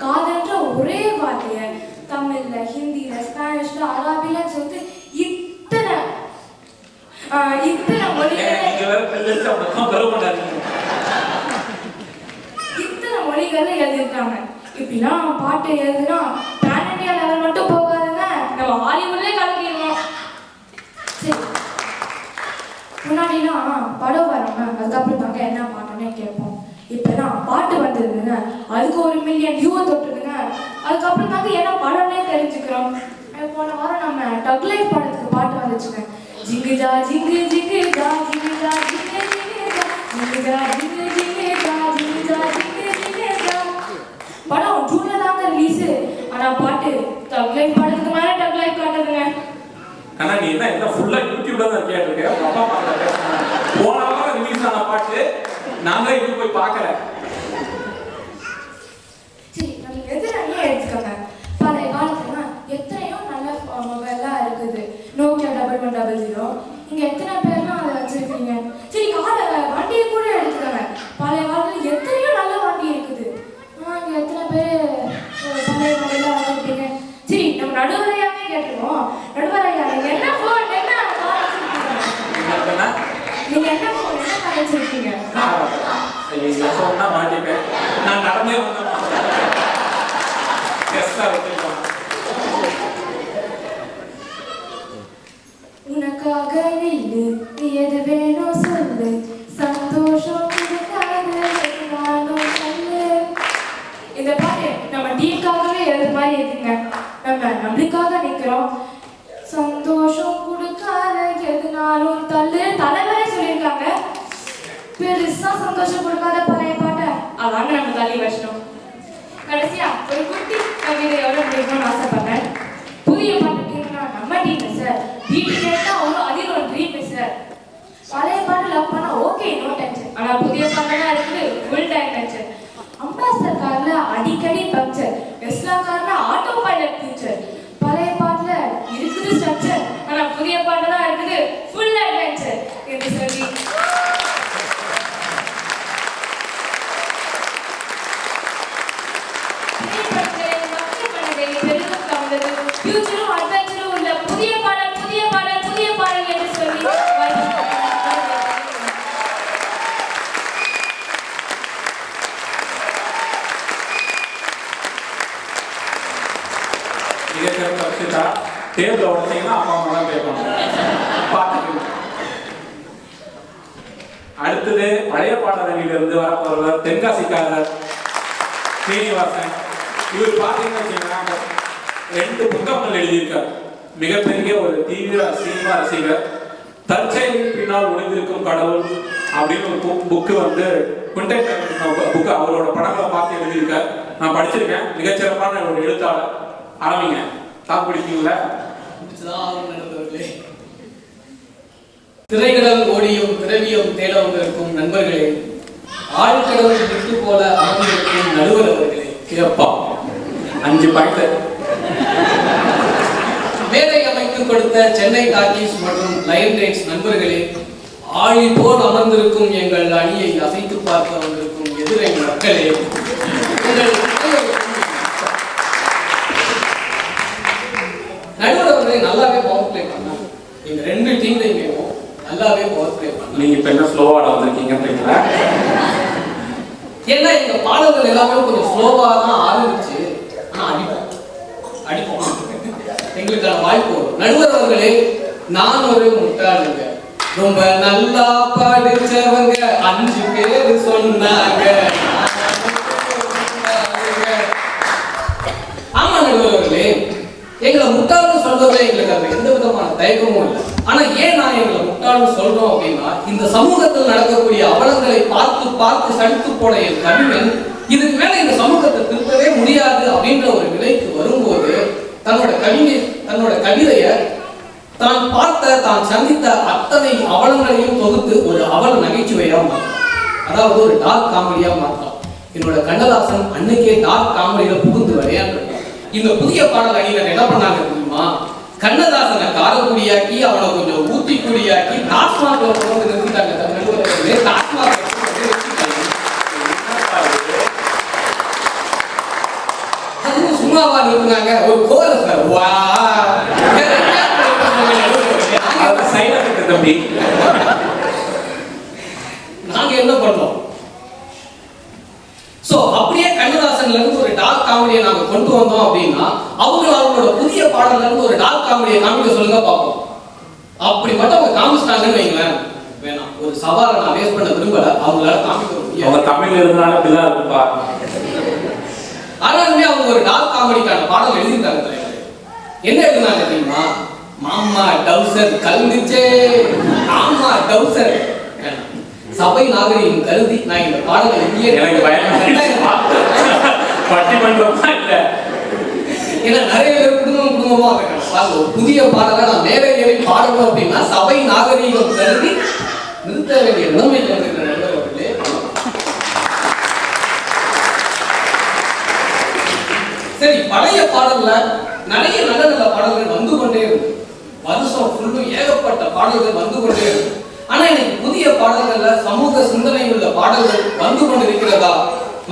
காதல்ன்ற ஒரே வார்த்தைய தமிழ்ல, ஹிந்தில, ஸ்பானிஷ்ல, அரபில சொல்லிட்டு இத்தனை மொழிகள்ல எழுதிருக்காங்க. இப்படிலாம் பாட்டு எழுதுனா பேன் நம்ம ஹாலிவுட்லயே கலக்கிடுவோம். சரி, முன்னாடிலாம் படம் வராம அதுக்கப்புறம் தாங்க என்ன பாட்டுன்னே கேட்போம். இப்பெல்லாம் பாட்டு வந்துருதுங்க, அதுக்கு 1 மில்லியன் வியூவை தொட்டுதுங்க, அதுக்கப்புறம் தாங்க என்ன படம்னே தெரிஞ்சுக்கிறோம். போன வாரம் நம்ம டக் லைஃப் படத்துக்கு பாட்டு வந்துச்சுங்க. ஜிங்குஜா ஜிங்கு ஜிங்குஜா ஜிங்குஜா ஜிங்கு ஜிங்குஜா ஜிங்குஜா ஜிங்கு ஜிங்குஜா ஜிங்குஜா ஜிங்கு ஜிங்குஜா. படம் ஜூன்ல தாங்க ரிலீஸ். ஆனா பாட்டு டக் லைஃப் படத்துக்கு மேல டக் லைஃப் காட்டுதுங்க. ஆனா நீ என்ன ஃபுல்லா யூடியூப்ல தான் கேட்டிருக்க. உங்க அப்பா அம்மா போன வாரம் ரிலீஸ் ஆன பாட்டு நாங்களே இன்னும் போய் பார்க்கல. சரி, நம்ம எதிராளியே எடுத்துக்கோங்க. பழைய காலத்துல எத்தனையோ நல்ல மொபைல்லாம் இருக்குது. நோக்கியா 1100. இங்க எத்தனை பேர்லாம் அதை வச்சிருக்கீங்க? சரி, வண்டியை கூட எடுத்துக்கோங்க. பழைய காலத்துல எத்தனையோ நல்ல வண்டி இருக்குது. இங்க எத்தனை பேர் பழைய வண்டியெல்லாம் வச்சிருக்கீங்க? சரி, நம்ம நடுவரையாவே கேட்டுருவோம். நடுவரையா, நீங்க என்ன போன் என்ன நீங்க என்ன போன் என்ன வச்சிருக்கீங்க? சொன்னா மாட்டிப்பேன். நான் நடந்தே வந்தேன். உனக்காக நில்லு, எது வேணும் சொல்லு, சந்தோஷம் நானும் சொல்லு. இந்த பாட்டு நம்ம டீமுக்காகவே எழுது மாதிரி இருக்குங்க. நம்ம நம்மளுக்காக நிக்கிறோம். சந்தோஷம் கொடுக்காத எதுனாலும் தள்ளு. தலைவரே சொல்லியிருக்காங்க. பெருசா சந்தோஷம் கொடுக்காத பழைய பாட்டை அதாங்க நம்ம தள்ளி வச்சிட்டோம். கடைசியா ஒரு குட்டி கவிதையோட முடிக்கணும்னு ஆசைப்படுறேன். புதிய பாட்டு டீம்னா நம்ம டீம் சார். வீட்டு கேட்டா அதில் ஒரு ட்ரீம் சார். பழைய பாட்டு லவ் பண்ணா ஓகே, நோ டென்ஷன். ஆனா புதிய பாட்டுலாம் இருக்குது ஃபுல் டைம் டென்ஷன். அம்பாஸ்டர் கார்ல அடிக்கடி பஞ்சர், டெஸ்லா கார்ல ஆட்டோ பைலட் ஃபீச்சர். பழைய பாட்டுல இருக்குது ஸ்ட்ரக்சர், ஆனா புதிய பாட்டுல தான் இருக்குது ஃபுல் அட்வென்ச்சர் என்று சொல்லி ஃபியூச்சரும் அட்வென்ச்சரும் உள்ள புதிய பாடல் புதிய பாடல் புதிய பாடல் என்று சொல்லி டேபிள் உடச்சிங்கன்னா அப்பா அம்மா தான் கேட்பாங்க. பார்த்துக்கணும். அடுத்தது பழைய பாடலிலிருந்து வரப்போறவர் தென்காசிக்காரர் ஸ்ரீனிவாசன். இவர் பார்த்தீங்கன்னு வச்சுக்கோங்க, 2 புத்தகங்கள் எழுதியிருக்கார். மிகப்பெரிய ஒரு தீவிர சினிமா ரசிகர். தற்செயலின் பின்னால் ஒளிந்திருக்கும் கடவுள் அப்படின்னு ஒரு புக்கு வந்து புக்கு அவரோட படங்களை பார்த்து எழுதியிருக்கார். நான் படிச்சிருக்கேன். மிகச்சிறப்பான ஒரு எழுத்தாளர். ஆரம்பிங்க. தாக்கு பிடிக்கீங்களா? திரைக்கடல் ஓடியும் திரவியம் தேட வந்திருக்கும் நண்பர்களே, ஆழ்கடல் விட்டு போல அமர்ந்திருக்கும் நடுவர் அவர்களே, கேப்பா 5 பாயிண்ட் மேடை அமைத்து கொடுத்த சென்னை டாக்கீஸ் மற்றும் லயன் ரேட்ஸ் நண்பர்களே, ஆழி போல் அமர்ந்திருக்கும் எங்கள் அணியை அசைத்து பார்க்க வந்திருக்கும் எதிரை மக்களே, நடுவர் அவர்களை நல்லாவே பவர் பிளே பண்ணாங்க. எங்க 2 டீம்லையுமே நல்லாவே பவர் பிளே பண்ணாங்க. நீங்க இப்ப என்ன ஸ்லோவா வந்திருக்கீங்கன்றீங்களா? ஏன்னா எங்க பாடல்கள் எல்லாமே கொஞ்சம் ஸ்லோவா தான் ஆரம்பிச்சு, ஆனா அடிப்போம் எங்களுக்கான வாய்ப்பு வரும். நடுவர் அவர்களே, நான் ஒரு முட்டாளுங்க, ரொம்ப நல்லா படிச்சவங்க 5 பேர் சொன்னாங்க. ஆமா நடுவர் அவர்களே, எங்களை முட்டாள்னு சொல்றதுல எங்களுக்கு அது எந்த விதமான தயக்கமும் இல்லை. ஆனா ஏன் நான் எங்களை முட்டாள்னு சொல்றோம் அப்படின்னா, இந்த சமூகத்தில் நடக்கக்கூடிய அவலங்களை பார்த்து பார்த்து சடித்து போன என் கவிஞன் இதுக்கு மேல இந்த சமூகத்தை திருத்தவே முடியாது அப்படின்ற ஒரு நிலைக்கு வரும்போது தன்னோட கவிதைய தான் பார்த்த தான் சந்தித்த அத்தனை அவலங்களையும் தொகுத்து ஒரு அவல நகைச்சுவையா மாற்றான். அதாவது ஒரு டார்க் காமெடியா மாற்றான். என்னோட கண்ணதாசன் அன்னைக்கே டார்க் காமெடியில புகுந்து விளையாடுறான். இந்த புதிய பாடல் அணியினர் என்ன பண்ணாங்க தெரியுமா? கண்ணதாசனை காரக்குடியாக்கி அவனை கொஞ்சம் ஊத்தி குடியாக்கி டாஸ்மாக்ல கொண்டு வந்து நிறுத்திட்டாங்க. டாஸ்மாக் அதுவும் சும்மாவா நிறுத்தினாங்க, ஒரு கோரஸ் தம்பி. நாங்க என்ன பண்ணோம்? சோ அப்படியே கண்ணதாசன்ல இருந்து ஒரு டார்க் காமெடியை நாங்க கொண்டு வந்தோம் அப்படின்னா அவங்களோட புதிய பாடல்ல இருந்து ஒரு டார்க் காமெடியை காமிக்க சொல்லுங்க பார்ப்போம். அப்படி மட்டும் அவங்க காமிச்சிட்டாங்கன்னு வைங்களேன், வேணாம், ஒரு சவாலை நான் வேஸ்ட் பண்ண விரும்பல. அவங்களால காமிக்க முடியும். அவங்க தமிழ் இருந்தாலும் அப்படிதான் இருக்குப்பா. ஆனாலுமே அவங்க ஒரு டார்க் காமெடிக்கான பாடல் எழுதியிருக்காங்க தலைவர். என்ன எழுதினாங்க தெரியுமா? மாமா டவுசர் கல்விச்சே, ஆமா டவுசர். சபை நாகரிகம் கருதி நான் இந்த பாடலை இங்கே எனக்கு பயமா பட்டிமன்றமா இல்ல, ஏன்னா நிறைய பேர் குடும்பமா இருக்காங்க. ஒரு புதிய பாடலை நான் நேரே ஏறி பாடணும் அப்படின்னா சபை நாகரிகம் கருதி நிறுத்த வேண்டிய நிலைமைக்கு வந்திருக்கிற நண்பர்களே. சரி, பழைய பாடல்ல நிறைய நல்ல நல்ல பாடல்கள் வந்து கொண்டே இருக்கு. வருஷம் ஃபுல்லும் ஏகப்பட்ட பாடல்கள் வந்து கொண்டே இருக்கு. ஆனா இன்னைக்கு புதிய பாடல்கள்ல சமூக சிந்தனை உள்ள பாடல்கள் வந்து கொண்டிருக்கிறதா,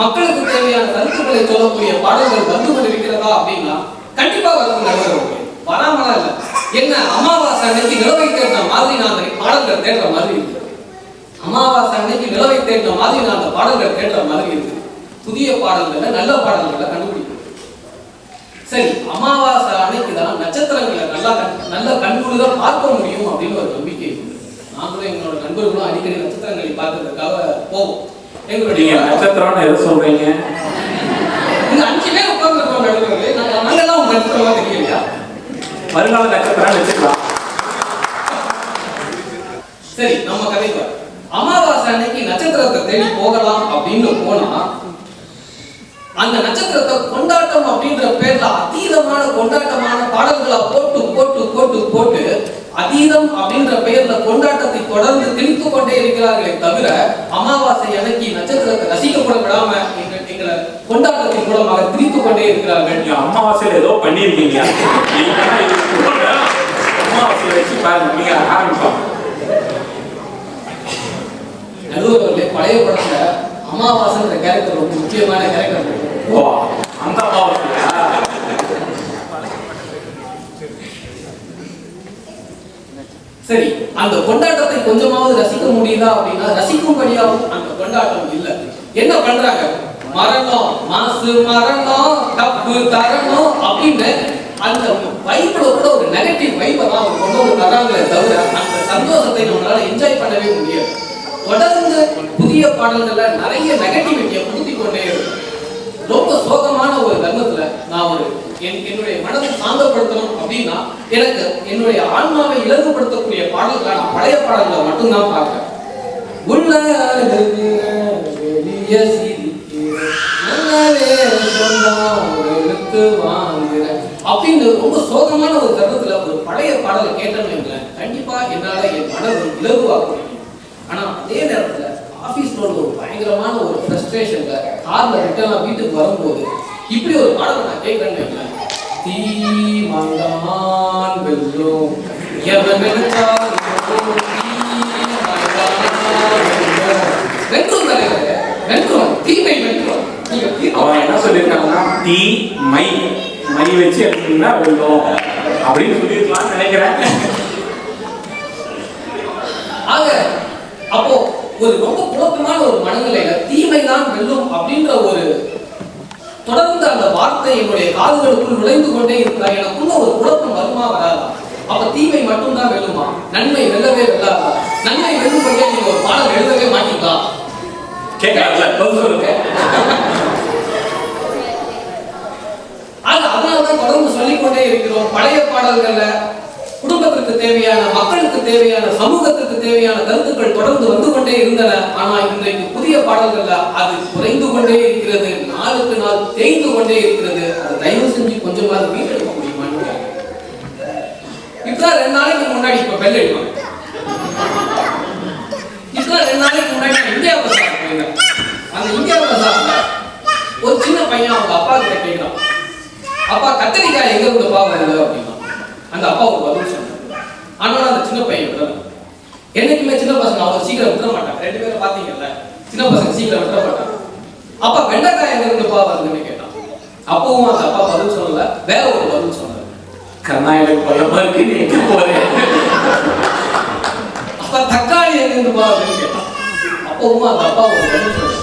மக்களுக்கு தேவையான கருத்துக்களை சொல்லக்கூடிய பாடல்கள் வந்து கொண்டிருக்கிறதா அப்படின்னா கண்டிப்பா வருது நண்பர்களே. வராமலா இல்ல. என்ன அமாவாசை அன்னைக்கு நிலவை தேடின மாதிரி நான் அந்த பாடல்கள் தேடுற மாதிரி இருக்கு. அமாவாசை அன்னைக்கு நிலவை தேடின மாதிரி நான் அந்த பாடல்கள் தேடுற மாதிரி இருக்கு. புதிய பாடல்களை நல்ல பாடல்களை கண்டுபிடிக்கும். சரி, அமாவாசை அன்னைக்கு தான் நட்சத்திரங்களை நல்ல கண்குளிர பார்க்க முடியும் அப்படின்னு ஒரு நம்பிக்கை இருக்கு. நாங்களும் எங்களோட நண்பர்களும் அடிக்கடி நட்சத்திரங்களை பார்க்கறதுக்காக போவோம். எங்களுடைய நட்சத்திரம்னு எதை சொல்றீங்க? இந்த 5 பேர் உட்கார்ந்துருக்கோம் நடுவர்களே, நாங்கெல்லாம் உங்க நட்சத்திரமா தெரியலையா? வருங்கால நட்சத்திரம் வச்சுக்கலாம். சரி, நம்ம கதைக்கு அமாவாசை அன்னைக்கு நட்சத்திரத்தை தேடி போகலாம் அப்படின்னு போனா அந்த நட்சத்திரத்தை கொண்டாட்டம் அப்படின்ற பேர்ல அதீதமான கொண்டாட்டமான பாடல்களை போட்டு போட்டு போட்டு போட்டு அதீதம் அப்படின்ற பெயர்ல கொண்டாட்டத்தை தொடர்ந்து திணித்து கொண்டே இருக்கிறார்களே தவிர அமாவாசை அன்னைக்கு நட்சத்திரத்தை ரசிக்கப்பட விடாம எங்களை கொண்டாட்டத்தின் மூலமாக திணித்து கொண்டே இருக்கிறார்கள். நீங்க அமாவாசையில ஏதோ பண்ணிருக்கீங்க. அமாவாசையை வச்சு பாருங்க, நீங்க ஆரம்பிப்போம். நடுவர்களே, பழைய படத்துல அமாவாசைன்ற கேரக்டர் ரொம்ப முக்கியமான கேரக்டர். ஓ, அந்த அமாவாசையா? சரி, அந்த கொண்டாட்டத்தை கொஞ்சமாவது ரசிக்க முடியுதா அப்படின்னா ரசிக்கும்படியாவும் அந்த கொண்டாட்டம் இல்ல. என்ன பண்றாங்க? மரணம், மாசு மரணம், தப்பு தரணும் அப்படின்னு அந்த வைப்ல கூட ஒரு நெகட்டிவ் வைப்பை தான் அவங்க கொண்டு வந்து தர்றாங்களே தவிர அந்த சந்தோஷத்தை நம்மளால என்ஜாய் பண்ணவே முடியாது. தொடர்ந்து புதிய பாடல்கள்ல நிறைய நெகட்டிவிட்டியை புகுத்தி கொண்டே இருக்கு. ரொம்ப சோகமான ஒரு தருணத்துல நான் என்னுடைய மனதை சாந்தப்படுத்தணும் அப்படின்னா எனக்கு என்னுடைய ஆன்மாவை இலகுபடுத்தக்கூடிய பாடல்களை நான் பழைய பாடல்களை மட்டும்தான் பார்க்கிறேன். உள்ள வெளிய அப்படின்னு ரொம்ப சோகமான ஒரு தருணத்துல ஒரு பழைய பாடலை கேட்டேன்னு கண்டிப்பா என்னால என் மனதை இலகுவாக்க முடியும். ஆனா அதே நேரத்துல ஆபீஸ்ல ஒரு பயங்கரமான ஒரு ஃப்ரஸ்ட்ரேஷன்ல கார்ல ரிட்டர்னா வீட்டுக்கு வரும்போது இப்படி ஒரு பாடலை நான் கேட்கிறேன்னு வைக்கிறேன். தீ மங்கான் வெல்லும் எவன் நினைச்சால் வென்றும் தலைவரே, வென்றும் தீமை வென்றும். அவன் என்ன சொல்லியிருக்காங்கன்னா தீ மை மை வச்சு எடுத்தீங்கன்னா வெல்லும் அப்படின்னு சொல்லியிருக்கலாம்னு நினைக்கிறேன். ஆக அப்போ ஒரு ரொம்ப குழப்பமான ஒரு மனநிலையில தீமைதான் வெல்லும் அப்படின்ற ஒரு தொடர்ந்து அந்த வார்த்தை என்னுடைய காதுகளுக்குள் நுழைந்து கொண்டே இருந்தா எனக்குள்ள ஒரு குழப்பம் வருமா வராதா? அப்ப தீமை மட்டும்தான் வெல்லுமா? நன்மை வெல்லவே வெல்லாதா? நன்மை வெல்லும்படியா நீங்க ஒரு பாடல் எழுதவே மாட்டீங்களா? சொல்லுங்க. அதனாலதான் தொடர்ந்து சொல்லிக்கொண்டே இருக்கிறோம். பழைய பாடல்கள்ல குடும்பத்திற்கு தேவையான, மக்களுக்கு தேவையான, சமூகத்திற்கு தேவையான கருத்துக்கள் தொடர்ந்து வந்து கொண்டே இருந்தன. ஆனா இன்றைக்கு புதிய பாடல்கள்ல அது குறைந்து கொண்டே இருக்கிறது, நாளுக்கு நாள் தேய்ந்து கொண்டே இருக்கிறது. அதை தயவு செஞ்சு கொஞ்சமாவது மீட்டெடுக்க முடியுமான்னு இப்பதான் 2 நாளைக்கு முன்னாடி இப்ப பெல் அடிப்பாங்க. இப்பதான் 2 நாளைக்கு முன்னாடி இந்தியா பசார் போயிருந்தேன். அந்த இந்தியா பசார்ல ஒரு சின்ன பையன் அவங்க அப்பா கிட்ட கேட்கிறான், அப்பா கத்திரிக்காய் எங்க இருந்துப்பா வருது அப்படின்னா அந்த அப்பா ஒரு பதில் சொன்னாங்க. ஆனாலும் அந்த சின்ன பையன் விடல. என்னைக்குமே சின்ன பசங்க அவங்க சீக்கிரம் விட்டுற மாட்டாங்க. 2 பேரும் பாத்தீங்கல்ல, சின்ன பசங்க சீக்கிரம் விட்டுற மாட்டாங்க. அப்பா வெண்டைக்காய் எங்க இருந்துப்பா வருதுன்னு கேட்டான். அப்பவும் அந்த அப்பா பதில் சொல்லல, வேற ஒரு பதில் சொன்னாரு. கர்நாயக பழமா இருக்கு, நீ எங்க போறேன்? அப்ப தக்காளி எங்க இருந்துப்பா அப்படின்னு கேட்டான். அப்பவும் அந்த அப்பா ஒரு பதில் சொன்னாரு.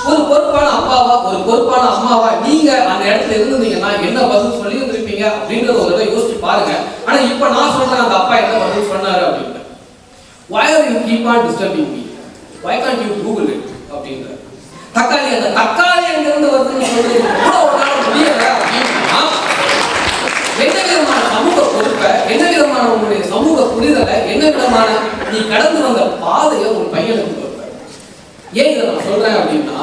ஒரு பொறுப்பான அப்பாவா ஒரு பொறுப்பான அம்மாவா நீங்க அந்த இடத்துல இருந்தீங்கன்னா என்ன பதில் சொல்லி இருந்திருப்பீங்க அப்படின்றத ஒரு தடவை யோசிச்சு பாருங்க. ஆனா இப்ப நான் சொல்றேன் அந்த அப்பா என்ன பதில் சொன்னாரு அப்படின்னு. Why are you keep on disturbing me? Why can't you Google it? அப்படின்ற தக்காளி அந்த தக்காளி எங்கிருந்து வருதுன்னு சொல்றது கூட உங்களால முடியல அப்படின்னா என்ன விதமான சமூக பொறுப்பை, என்ன விதமான உங்களுடைய சமூக புரிதலை, என்ன விதமான நீ கடந்து வந்த பாதையை உன் பையனுக்கு கொடுப்ப. ஏன் இதை நான் சொல்றேன் அப்படின்னா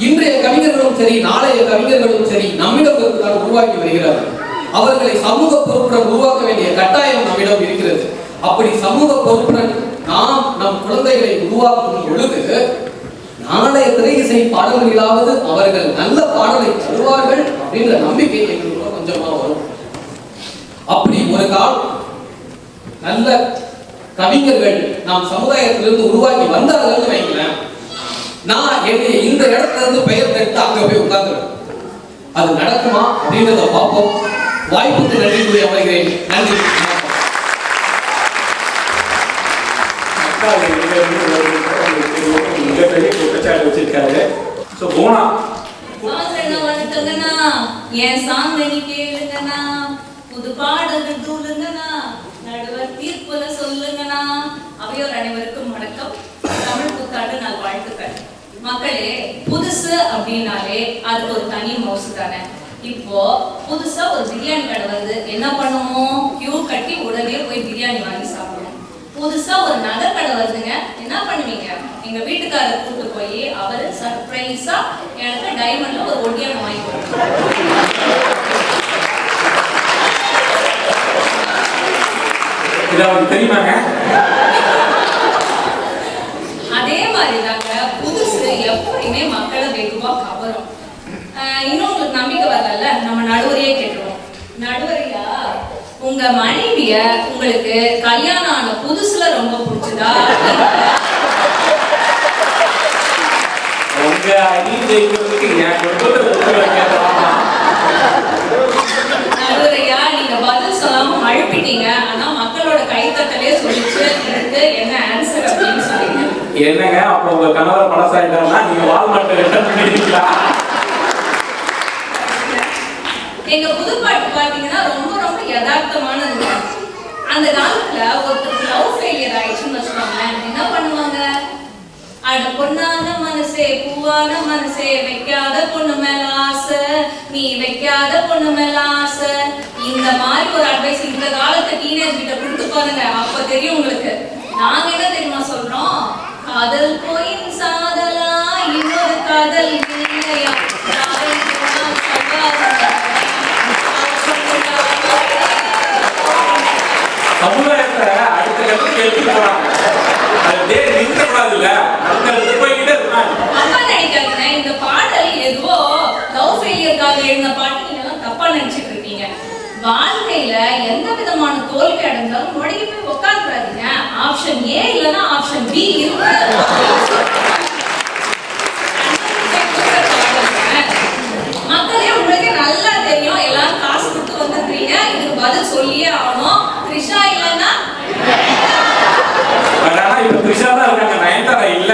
இன்றைய கவிஞர்களும் சரி நாளைய கவிஞர்களும் சரி நம்மிடம் தான் உருவாக்கி வருகிறார்கள். அவர்களை சமூக பொறுப்புடன் உருவாக்க வேண்டிய கட்டாயம் நம்மிடம் இருக்கிறது. அப்படி சமூக பொறுப்புடன் நாம் நம் குழந்தைகளை உருவாக்கும் பொழுது நாளைய திரை இசை பாடல்களிலாவது அவர்கள் நல்ல பாடலை தருவார்கள் அப்படின்ற நம்பிக்கை எங்களுக்கு கொஞ்சமா வரும். அப்படி ஒரு கால் நல்ல கவிஞர்கள் நாம் சமுதாயத்திலிருந்து உருவாக்கி வந்தார்கள் வைங்களேன், நான் என்னுடைய இந்த இடத்துல இருந்து பெயர் எடுத்து அங்க போய் உட்கார்ந்துருவேன். அது நடக்குமா அப்படின்றத பார்ப்போம். வாய்ப்புக்கு நன்றி கூறி அமர்கிறேன். நன்றி. மிகப்பெரிய குற்றச்சாட்டு வச்சிருக்காரு. ஸோ போனா வணக்கங்கண்ணா, என் சாங் நீ கேளுங்கண்ணா, புது பாடல்கள் தூளுங்கண்ணா, நடுவர் தீர்ப்புல சொல்லுங்கண்ணா. அவையோர் அனைவருக்கும் வணக்கம். தமிழ் புத்தாண்டு நாள் வாழ்த்துக்கள். மக்களே, புதுசு அப்படின்னாலே அது ஒரு தனி மவுசு தானே. இப்போ புதுசா ஒரு பிரியாணி கடை வருது, என்ன பண்ணுவோம்? கியூ கட்டி உடனே போய் பிரியாணி வாங்கி சாப்பிடுவோம். புதுசா ஒரு நகை கடை வருதுங்க, என்ன பண்ணுவீங்க? எங்க வீட்டுக்காரர் கூட்டு போய் அவரு சர்ப்ரைஸா எனக்கு டைமண்ட்ல ஒரு ஒட்டியானம் வாங்கி கொடுத்தாரு. இது அவருக்கு தெரியுமாங்க? அதே மாதிரி தாங்க புதுசு எப்பயுமே மக்களை வெகுவா கவரும். இன்னும் உங்களுக்கு நம்பிக்கை வரல, நம்ம நடுவரையே கேட்டுருவோம். நடுவரையா, உங்க மனைவிய உங்களுக்கு கல்யாணம் ஆன புதுசுல ரொம்ப பிடிச்சதா? உங்க அடி ஜெயிக்கிறதுக்கு என் குடும்பத்தை நடுவரையா, நீங்க பதில் சொல்லாம அழுப்பிட்டீங்க, ஆனா மக்களோட கைத்தட்டலே சொல்லிச்சு இருக்கு என்ன ஆன்சர் அப்படின்னு சொல்லிங்க. என்னங்க அப்போ உங்க கணவர் பழசாயிட்டாருன்னா நீங்க வால்மார்ட் ரிட்டர்ன் பண்ணிருக்கீங்களா? எங்க புதுப்பாட்டு பாத்தீங்கன்னா ரொம்ப ரொம்ப யதார்த்தமானதுங்க. அந்த காலத்துல ஒருத்தருக்கு லவ் ஃபெயிலியர் ஆயிடுச்சுன்னு வச்சுக்கோங்களேன், என்ன பண்ணுவாங்க? அட பொண்ணான மனசே, பூவான மனசே, வைக்காத பொண்ணு மேல ஆசை, நீ வைக்காத பொண்ணு மேல ஆசை. இந்த மாதிரி ஒரு அட்வைஸ் இந்த காலத்து டீனேஜ் கிட்ட கொடுத்து பாருங்க, அப்ப தெரியும் உங்களுக்கு. நாங்க என்ன தெரியுமா சொல்றோம்? காதல் போயின் சாதலா, இன்னொரு காதல் இல்லையா, சமுதாயத்தை அடுத்த கட்டத்துக்கு எடுத்துட்டு போறாங்க. அது நிறுத்தக்கூடாது இல்ல, அடுத்த போய்கிட்டே இருக்காங்க. தப்பா நினைக்காதீங்க, இந்த பாடல் ஏதோ லவ் ஃபெயிலியர்காக எழுந்த பாட்டு நீங்க எல்லாம் தப்பா நினைச்சிட்டு இருக்கீங்க. வாழ்க்கையில எந்த விதமான தோல்வி அடைந்தாலும் முடங்கி போய் உட்காந்துறாதீங்க. ஆப்ஷன் ஏ இல்லைன்னா ஆப்ஷன் பி இருக்கு. மக்களே, உங்களுக்கு நல்லா தெரியும், எல்லாரும் காசு கொடுத்து வந்துருக்கீங்க, இதுக்கு பதில் சொல்லியே ஆகணும். த்ரிஷா இல்லைன்னா இப்ப த்ரிஷா தான் இருக்காங்க, நயன்தாரா இல்ல.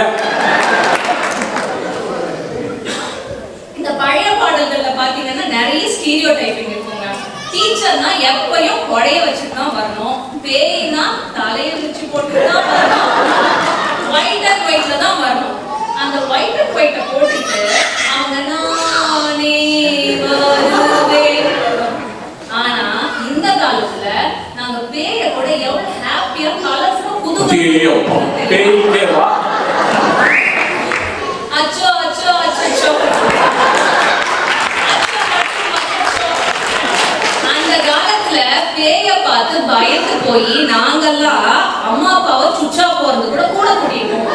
இந்த பழைய பாடல்கள்ல பாத்தீங்கன்னா நிறைய ஸ்டீரியோ டைப்பிங் இருக்குங்க. டீச்சர்னா எப்பயும் கொடைய வச்சுட்டு தான் வரணும், பேய்னா தலையை வச்சு போட்டு தான் வரணும், ஒயிட் அண்ட் ஒயிட்ல தான் வரணும். அந்த ஒயிட் அண்ட் ஒயிட்டை போட்டுட்டு அவங்க நானே வருவேன். ஆனா இந்த காலத்துல நாங்க பேய கூட எவ்வளவு ஹாப்பியா கலர்ஃபுல்லா பேய்க்கே வா. அச்சோ அச்சோ அச்சோ. அந்த காலத்துல பேய பார்த்து பயந்து போய் நாங்கெல்லாம் அம்மா அப்பாவை சுச்சா போறது கூட கூட கூட்டிட்டோம்.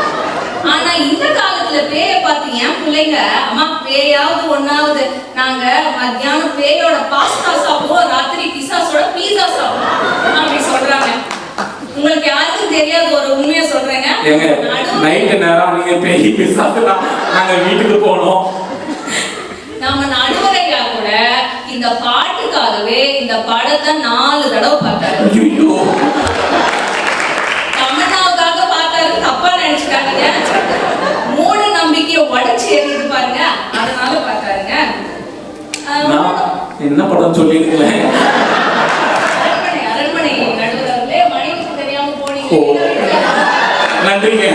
ஆனா இந்த காலத்துல பேய பார்த்து என் பிள்ளைங்க அம்மா பேயாவது ஒன்னாவது நாங்க மத்தியானம் பேயோட பாஸ்தா சாப்பிடுவோம், ராத்திரி பிசாசோட பீஸா சாப்பிடுவோம் அப்படி சொல்றாங்க. உங்களுக்கு யாருக்கும் தெரியாத ஒரு உண்மையை சொல்றேங்க. நைட் நேரம் நீங்க பேய் பிசாசுனா நாங்க வீட்டுக்கு போனோம். நம்ம நடுவரையா கூட இந்த பாட்டுக்காகவே இந்த படத்தை 4 தடவை பார்த்தாரு. தமன்னாவுக்காக பார்த்தாரு, தப்பா நினைச்சுக்காதீங்க. மூட நம்பிக்கையை உடைச்சு எறிந்து பாருங்க, நான் என்ன படம் சொல்லியிருக்கேன்? அரண்மனை நடுவர்களே, மனைவிக்கு தெரியாம போனீங்க. நன்றிங்க.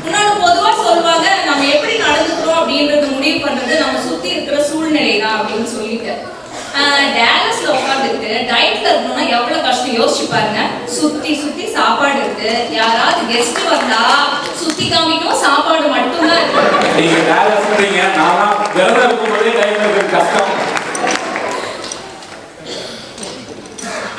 இன்னொன்று பொதுவா சொல்லுவாங்க, நம்ம எப்படி நடந்துக்கிறோம் அப்படின்றது முடிவு பண்றது நம்ம சுத்தி இருக்கிற சூழ்நிலை தான் அப்படின்னு சொல்லிட்டு. டேலஸ்ல உட்காந்துட்டு டயட்ல இருக்கணும்னா எவ்வளவு கஷ்டம் யோசிச்சு பாருங்க. சுத்தி சுத்தி சாப்பாடு இருக்கு, யாராவது கெஸ்ட் வந்தா சுத்தி காமிக்கும் சாப்பாடு மட்டும்தான் இருக்கு. நீங்க டேலஸ்ன்றீங்க, நானா விரதம் இருக்கும்போதே டயட்ல இருக்கிறது கஷ்டம்.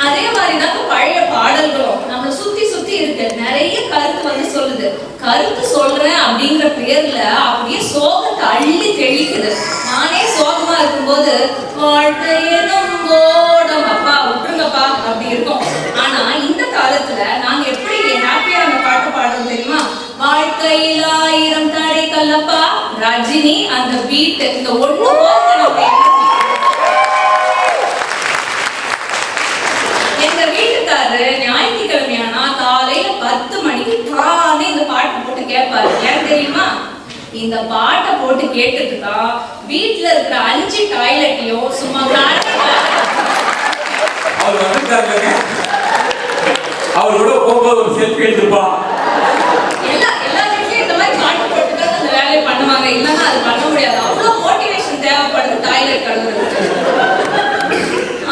அதே மாதிரிதான் பழைய பாடல்களும் நம்மளை சுத்தி சுத்தி இருக்கு. நிறைய கருத்து வந்து சொல்லுது. கருத்து சொல்றேன் அப்படிங்கிற பேர்ல அப்படியே சோகத்தை அள்ளி தெளிக்குது. நானே சோகமா இருக்கும்போது வாழ்க்கையிலும் ஓடம் அப்பா விட்டுருங்கப்பா அப்படி இருக்கும். ஆனா இந்த காலத்துல நாங்க எப்படி ஹாப்பியா அந்த பாட்டு பாடுறோம் தெரியுமா? வாழ்க்கையில் 1000 தடை கல்லப்பா ரஜினி அந்த பீட் இந்த ஒண்ணு போக நம்ம எங்க வீட்டுக்காரரு ஞாயிற்றுக்கிழமையானா காலையில 10 மணிக்கு தானே இந்த பாட்டு போட்டு கேட்பாரு. ஏன் தெரியுமா? இந்த பாட்டை போட்டு கேட்டுட்டு தான் வீட்டுல இருக்கிற 5 டாய்லெட்டையும் சும்மா அவர் வந்துட்டாருங்க. அவர் கூட போகும்போது ஒரு செல்ஃபி எடுத்துப்பான். எல்லா வீட்லயும் இந்த மாதிரி பாட்டு போட்டு தான் அந்த வேலையை பண்ணுவாங்க. இல்லைன்னா அது பண்ண முடியாது. அவ்வளவு மோட்டிவேஷன் தேவைப்படுது டாய்லெட் கழுவுறதுக்கு.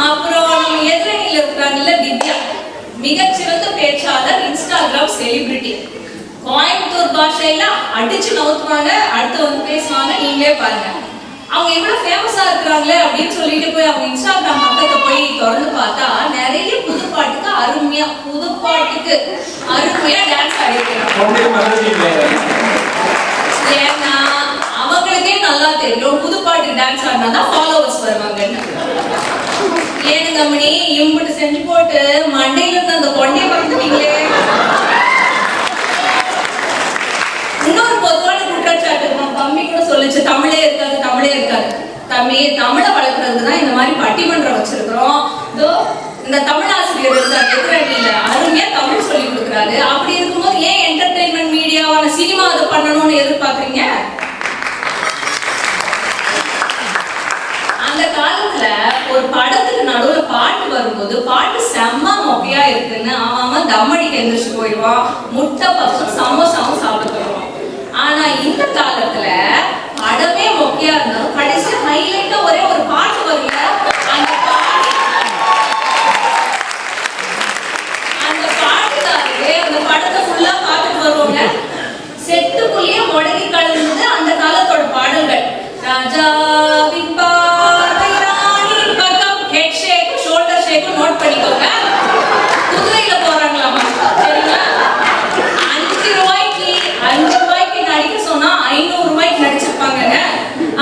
அப்புறம் நம்ம எதிரணியில இருக்கிறாங்கல்ல திவ்யா, மிகச்சிறந்த பேச்சாளர், இன்ஸ்டாகிராம் செலிபிரிட்டி. கோயம்புத்தூர் பாஷையில அடிச்சு நவுத்துவாங்க, அடுத்து வந்து பேசுவாங்க. நீங்களே பாருங்க. அவங்க எவ்வளவு ஃபேமஸா இருக்கிறாங்களே அப்படின்னு சொல்லிட்டு போய் அவங்க இன்ஸ்டாகிராம் பக்கத்தை போய் திறந்து பார்த்தா நிறைய புதுப்பாட்டுக்கு அருமையா டான்ஸ் ஆடிருக்கிறாங்க. ஏன்னா அவங்களுக்கே நல்லா தெரியும் புதுப்பாட்டு டான்ஸ் ஆடினாதான் ஃபாலோவர்ஸ் வருவாங்கன்னு. ஏன்னு கம்பெனி இம்புட்டு செஞ்சு போட்டு மண்டையில இருந்து அந்த கொண்டையை பறந்துட்டீங்களே. இன்னொரு பொதுவான குற்றச்சாட்டு தம்பி கூட சொல்லிச்சு, தமிழே இருக்காது. தம்பி தமிழை வளர்க்கறதுக்கு தான் இந்த மாதிரி பட்டிமன்றம் வச்சிருக்கிறோம். இந்த தமிழ் ஆசிரியர் இருக்காரு எதிரணியில, அருமையா தமிழ் சொல்லி கொடுக்குறாரு. அப்படி இருக்கும்போது ஏன் என்டர்டெயின்மெண்ட் மீடியாவான சினிமா அதை பண்ணணும்னு எதிர்பார்க்குறீங்க? அந்த காலத்துல ஒரு படத்துக்கு நடுவுல பாட்டு வரும்போது பாட்டு செம்ம மொக்கையா இருக்குன்னு அவன் தம்மடிக்கு எந்திரிச்சு போயிடுவான். முட்டை பப்ஸும் சமோசாவும் சாப்பிட்டு போயிடுவான். ஆனா இந்த காலத்துல படமே மொக்கையா இருந்தாலும் கடைசி ஹைலைட்டா ஒரே ஒரு பாட்டு வரல. அந்த பாட்டுக்காரே அந்த படத்தை ஃபுல்லா பார்த்துட்டு வருவாங்க. செட்டுக்குள்ளேயே முடங்கி கலந்தது அந்த காலத்தோட பாடல்கள். ராஜாவின் பார்வை ராணியின் பக்கம், ஹெட் ஷேக் ஷோல்டர் ஷேக் நோட் பண்ணிக்கோங்க. குதிரையில போறாங்களாமா, சரிங்களா? 5 ரூபாய்க்கு நடிக்க சொன்னா 500 ரூபாய்க்கு நடிச்சிருப்பாங்க.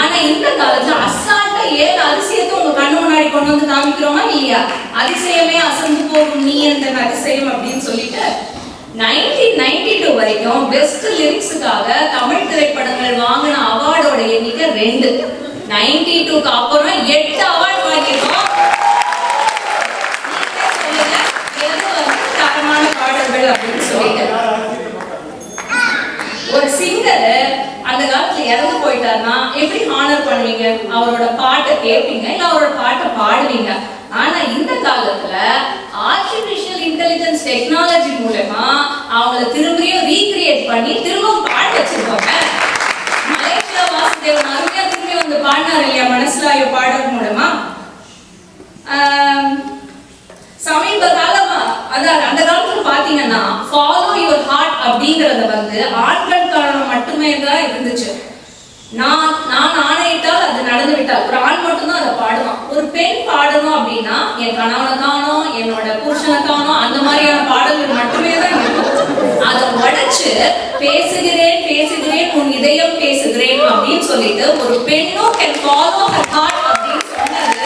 ஆனா இந்த காலத்துல அசால்ட்டா 7 அதிசயத்தை உங்க கண்ணு முன்னாடி கொண்டு வந்து காமிக்கிறோமா இல்லையா? அதிசயமே அசந்து போகும் நீ என்ற அதிசயம் அப்படின்னு சொல்லிட்டு 1992 வரைக்கும் பெஸ்ட் லிரிக்ஸுக்காக தமிழ் திரைப்படங்கள் வாங்கின அவார்டோட எண்ணிக்கை 2. 92க்கு அப்புறம் 8 அவார்டு வாங்கியிருக்கோம். தரமான பாடல்கள் அப்படின்னு சொல்லிட்டு ஒரு சிங்கர் அந்த காலத்துல இறந்து போயிட்டாருன்னா எப்படி ஹானர் பண்ணுவீங்க? அவரோட பாட்டை கேட்பீங்க, இல்ல அவரோட பாட்டை பாடுவீங்க. ஆனா இந்த காலத்துல ஆர்டிபிஷியல் இன்டெலிஜென்ஸ் டெக்னாலஜி மூலமா அவங்கள திரும்பியும் ரீக்ரியேட் பண்ணி திரும்பவும் பாட்டு வச்சிருக்காங்க. மலேசியா வாசுதேவன் அருமையா திரும்பி வந்து பாடினார் இல்லையா மனசுலாயோ பாடல் மூலமா. சமீப காலமா அதான் அந்த காலத்துல பாத்தீங்கன்னா ஃபாலோ யுவர் ஹார்ட் அப்படிங்கறது வந்து ஆண்களுக்கான மட்டுமே தான் இருந்துச்சு. நான் ஆணையிட்டால் அது நடந்து விட்டால் ஒரு ஆண் மட்டும் தான் அதை பாடுவான். ஒரு பெண் பாடணும் அப்படின்னா என் கணவனை காணோம், என்னோட புருஷனை காணோம், அந்த மாதிரியான பாடல்கள் மட்டுமே தான் இருக்கும். அதை உடைச்சு பேசுகிறேன் பேசுகிறேன் உன் இதயம் பேசுகிறேன் அப்படின்னு சொல்லிட்டு ஒரு பெண்ணும் கேன் ஃபாலோ ஹர் ஹார்ட் அப்படின்னு சொன்னது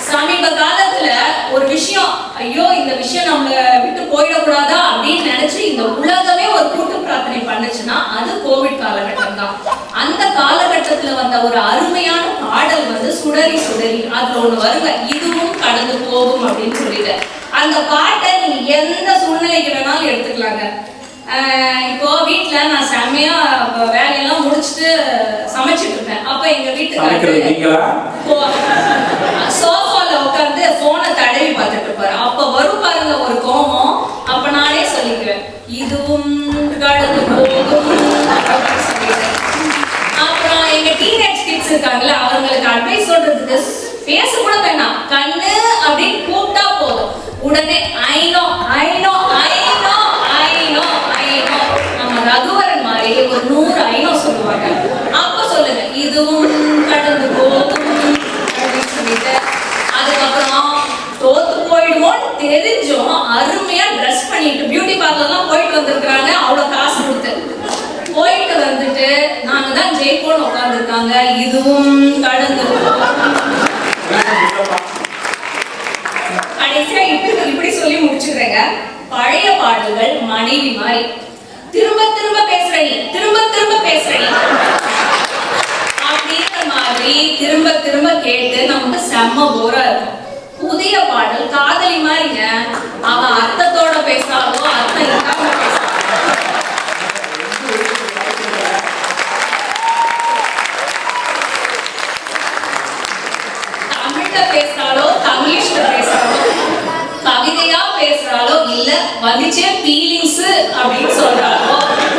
சமீப காலத்துல ஒரு விஷயம், ஐயோ இந்த விஷயம் நம்மள விட்டு போயிடக்கூடாதா அப்படின்னு நினைச்சு இந்த உலகமே ஒரு கூட்டு பிரார்த்தனை பண்ணுச்சுன்னா அது கோவிட் காலகட்டம் தான். அந்த காலகட்டத்துல வந்த ஒரு அருமையான பாடல் வந்து சுடரி சுடரி, அதுல ஒண்ணு வருங்க, இதுவும் கடந்து போகும் அப்படின்னு சொல்லிட்டு. அந்த பாட்டை நீங்க எந்த சூழ்நிலைக்கு வேணாலும் எடுத்துக்கலாங்க. இப்போ வீட்ல நான் செம்மையா வேலையெல்லாம் முடிச்சுட்டு சமைச்சிட்டு இருப்பேன். அப்ப எங்க வீட்டுக்கு சோஃபால உட்கார்ந்து போனை தடவி பார்த்துட்டு இருப்பாரு. அப்ப வரும் பாருங்க ஒரு கோபம். அப்ப நானே சொல்லிக்குவேன், இதுவும் கடந்து போகும் அப்படின்னு சொல்லிட்டு. அப்புறம் எங்க டீனேஜ் கிட்ஸ் இருக்காங்கல்ல, அவங்களுக்கு அட்வைஸ் சொல்றதுக்கு பேச கூட வேணாம், கண்ணு அப்படின்னு கூப்பிட்டா போதும், உடனே I know I know I know I know I know. நம்ம ரகுவரன் மாதிரி ஒரு 100 ஐநோ சொல்லுவாங்க. அப்ப சொல்லுங்க, இதுவும் கடந்து போகும் அப்படின்னு சொல்லிட்டு. அதுக்கப்புறம் தோத்து போயிடுவோம் தெரிஞ்சும் அருமையா ட்ரெஸ் பண்ணிட்டு பியூட்டி பார்லர்லாம் போயிட்டு வந்திருக்கிறாங்க. அவ்வளவு காசு கொடுத்து போயிட்டு வந்துட்டு நாங்க தான் ஜெயிப்போம்னு உட்காந்துருக்காங்க. இதுவும் கடந்து கடைசியா இப்படி சொல்லி முடிச்சுக்கிறேங்க. பழைய பாடல்கள் மனைவி மாதிரி, திரும்ப திரும்ப பேசுற நீ, திரும்ப திரும்ப பேசுற நீ அப்படின்ற மாதிரி திரும்ப திரும்ப கேட்டு நமக்கு செம்ம போரா இருக்கும். புதிய பாடல் காதலி மாதிரிங்க, அவன் அர்த்தத்தோட பேசாலோ அர்த்தம் இல்லாம பேசாலோ, தமிழ்ல பேசுறாளோ தங்கிலீஷ்ல பேசுறாளோ, கவிதையா பேசுறாளோ இல்ல வந்துச்சே ஃபீலிங்ஸ் அப்படின்னு சொல்றாளோ,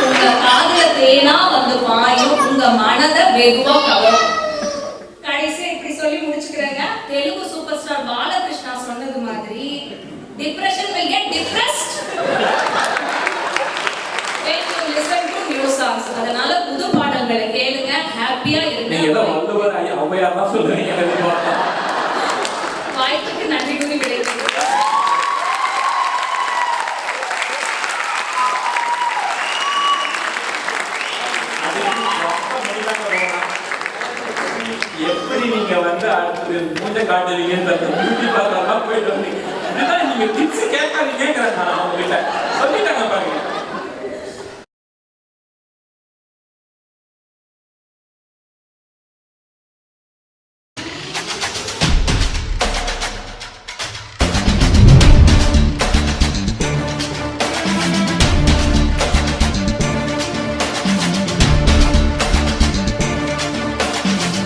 உங்க காதுல தேனா வந்து பாயும், உங்க மனதை வெகுவா கவரும். கடைசியா இப்படி சொல்லி முடிச்சுக்கிறேங்க. தெலுங்கு சூப்பர் ஸ்டார் பாலகிருஷ்ணா சொன்னது மாதிரி, depression will get depressed when you listen to new songs. அதனால புது பாடல்களை கேளுங்க, ஹாப்பியா இருங்க. நீங்க ஏதோ வள்ளுவர் ஔவையார் தான் சொல்றீங்க. வாய்ப்புக்கு நன்றி கூறி விடைபெறுகிறேன். எப்படி நீங்க வந்து அடுத்து மூஞ்ச காட்டுவீங்கன்னு பியூட்டி பார்லர்லாம் போயிட்டு வந்தீங்க. இதுதான் நீங்க டிப்ஸ் கேட்காதீங்கிறேன் நான் உங்ககிட்ட சொல்லிட்டேன்.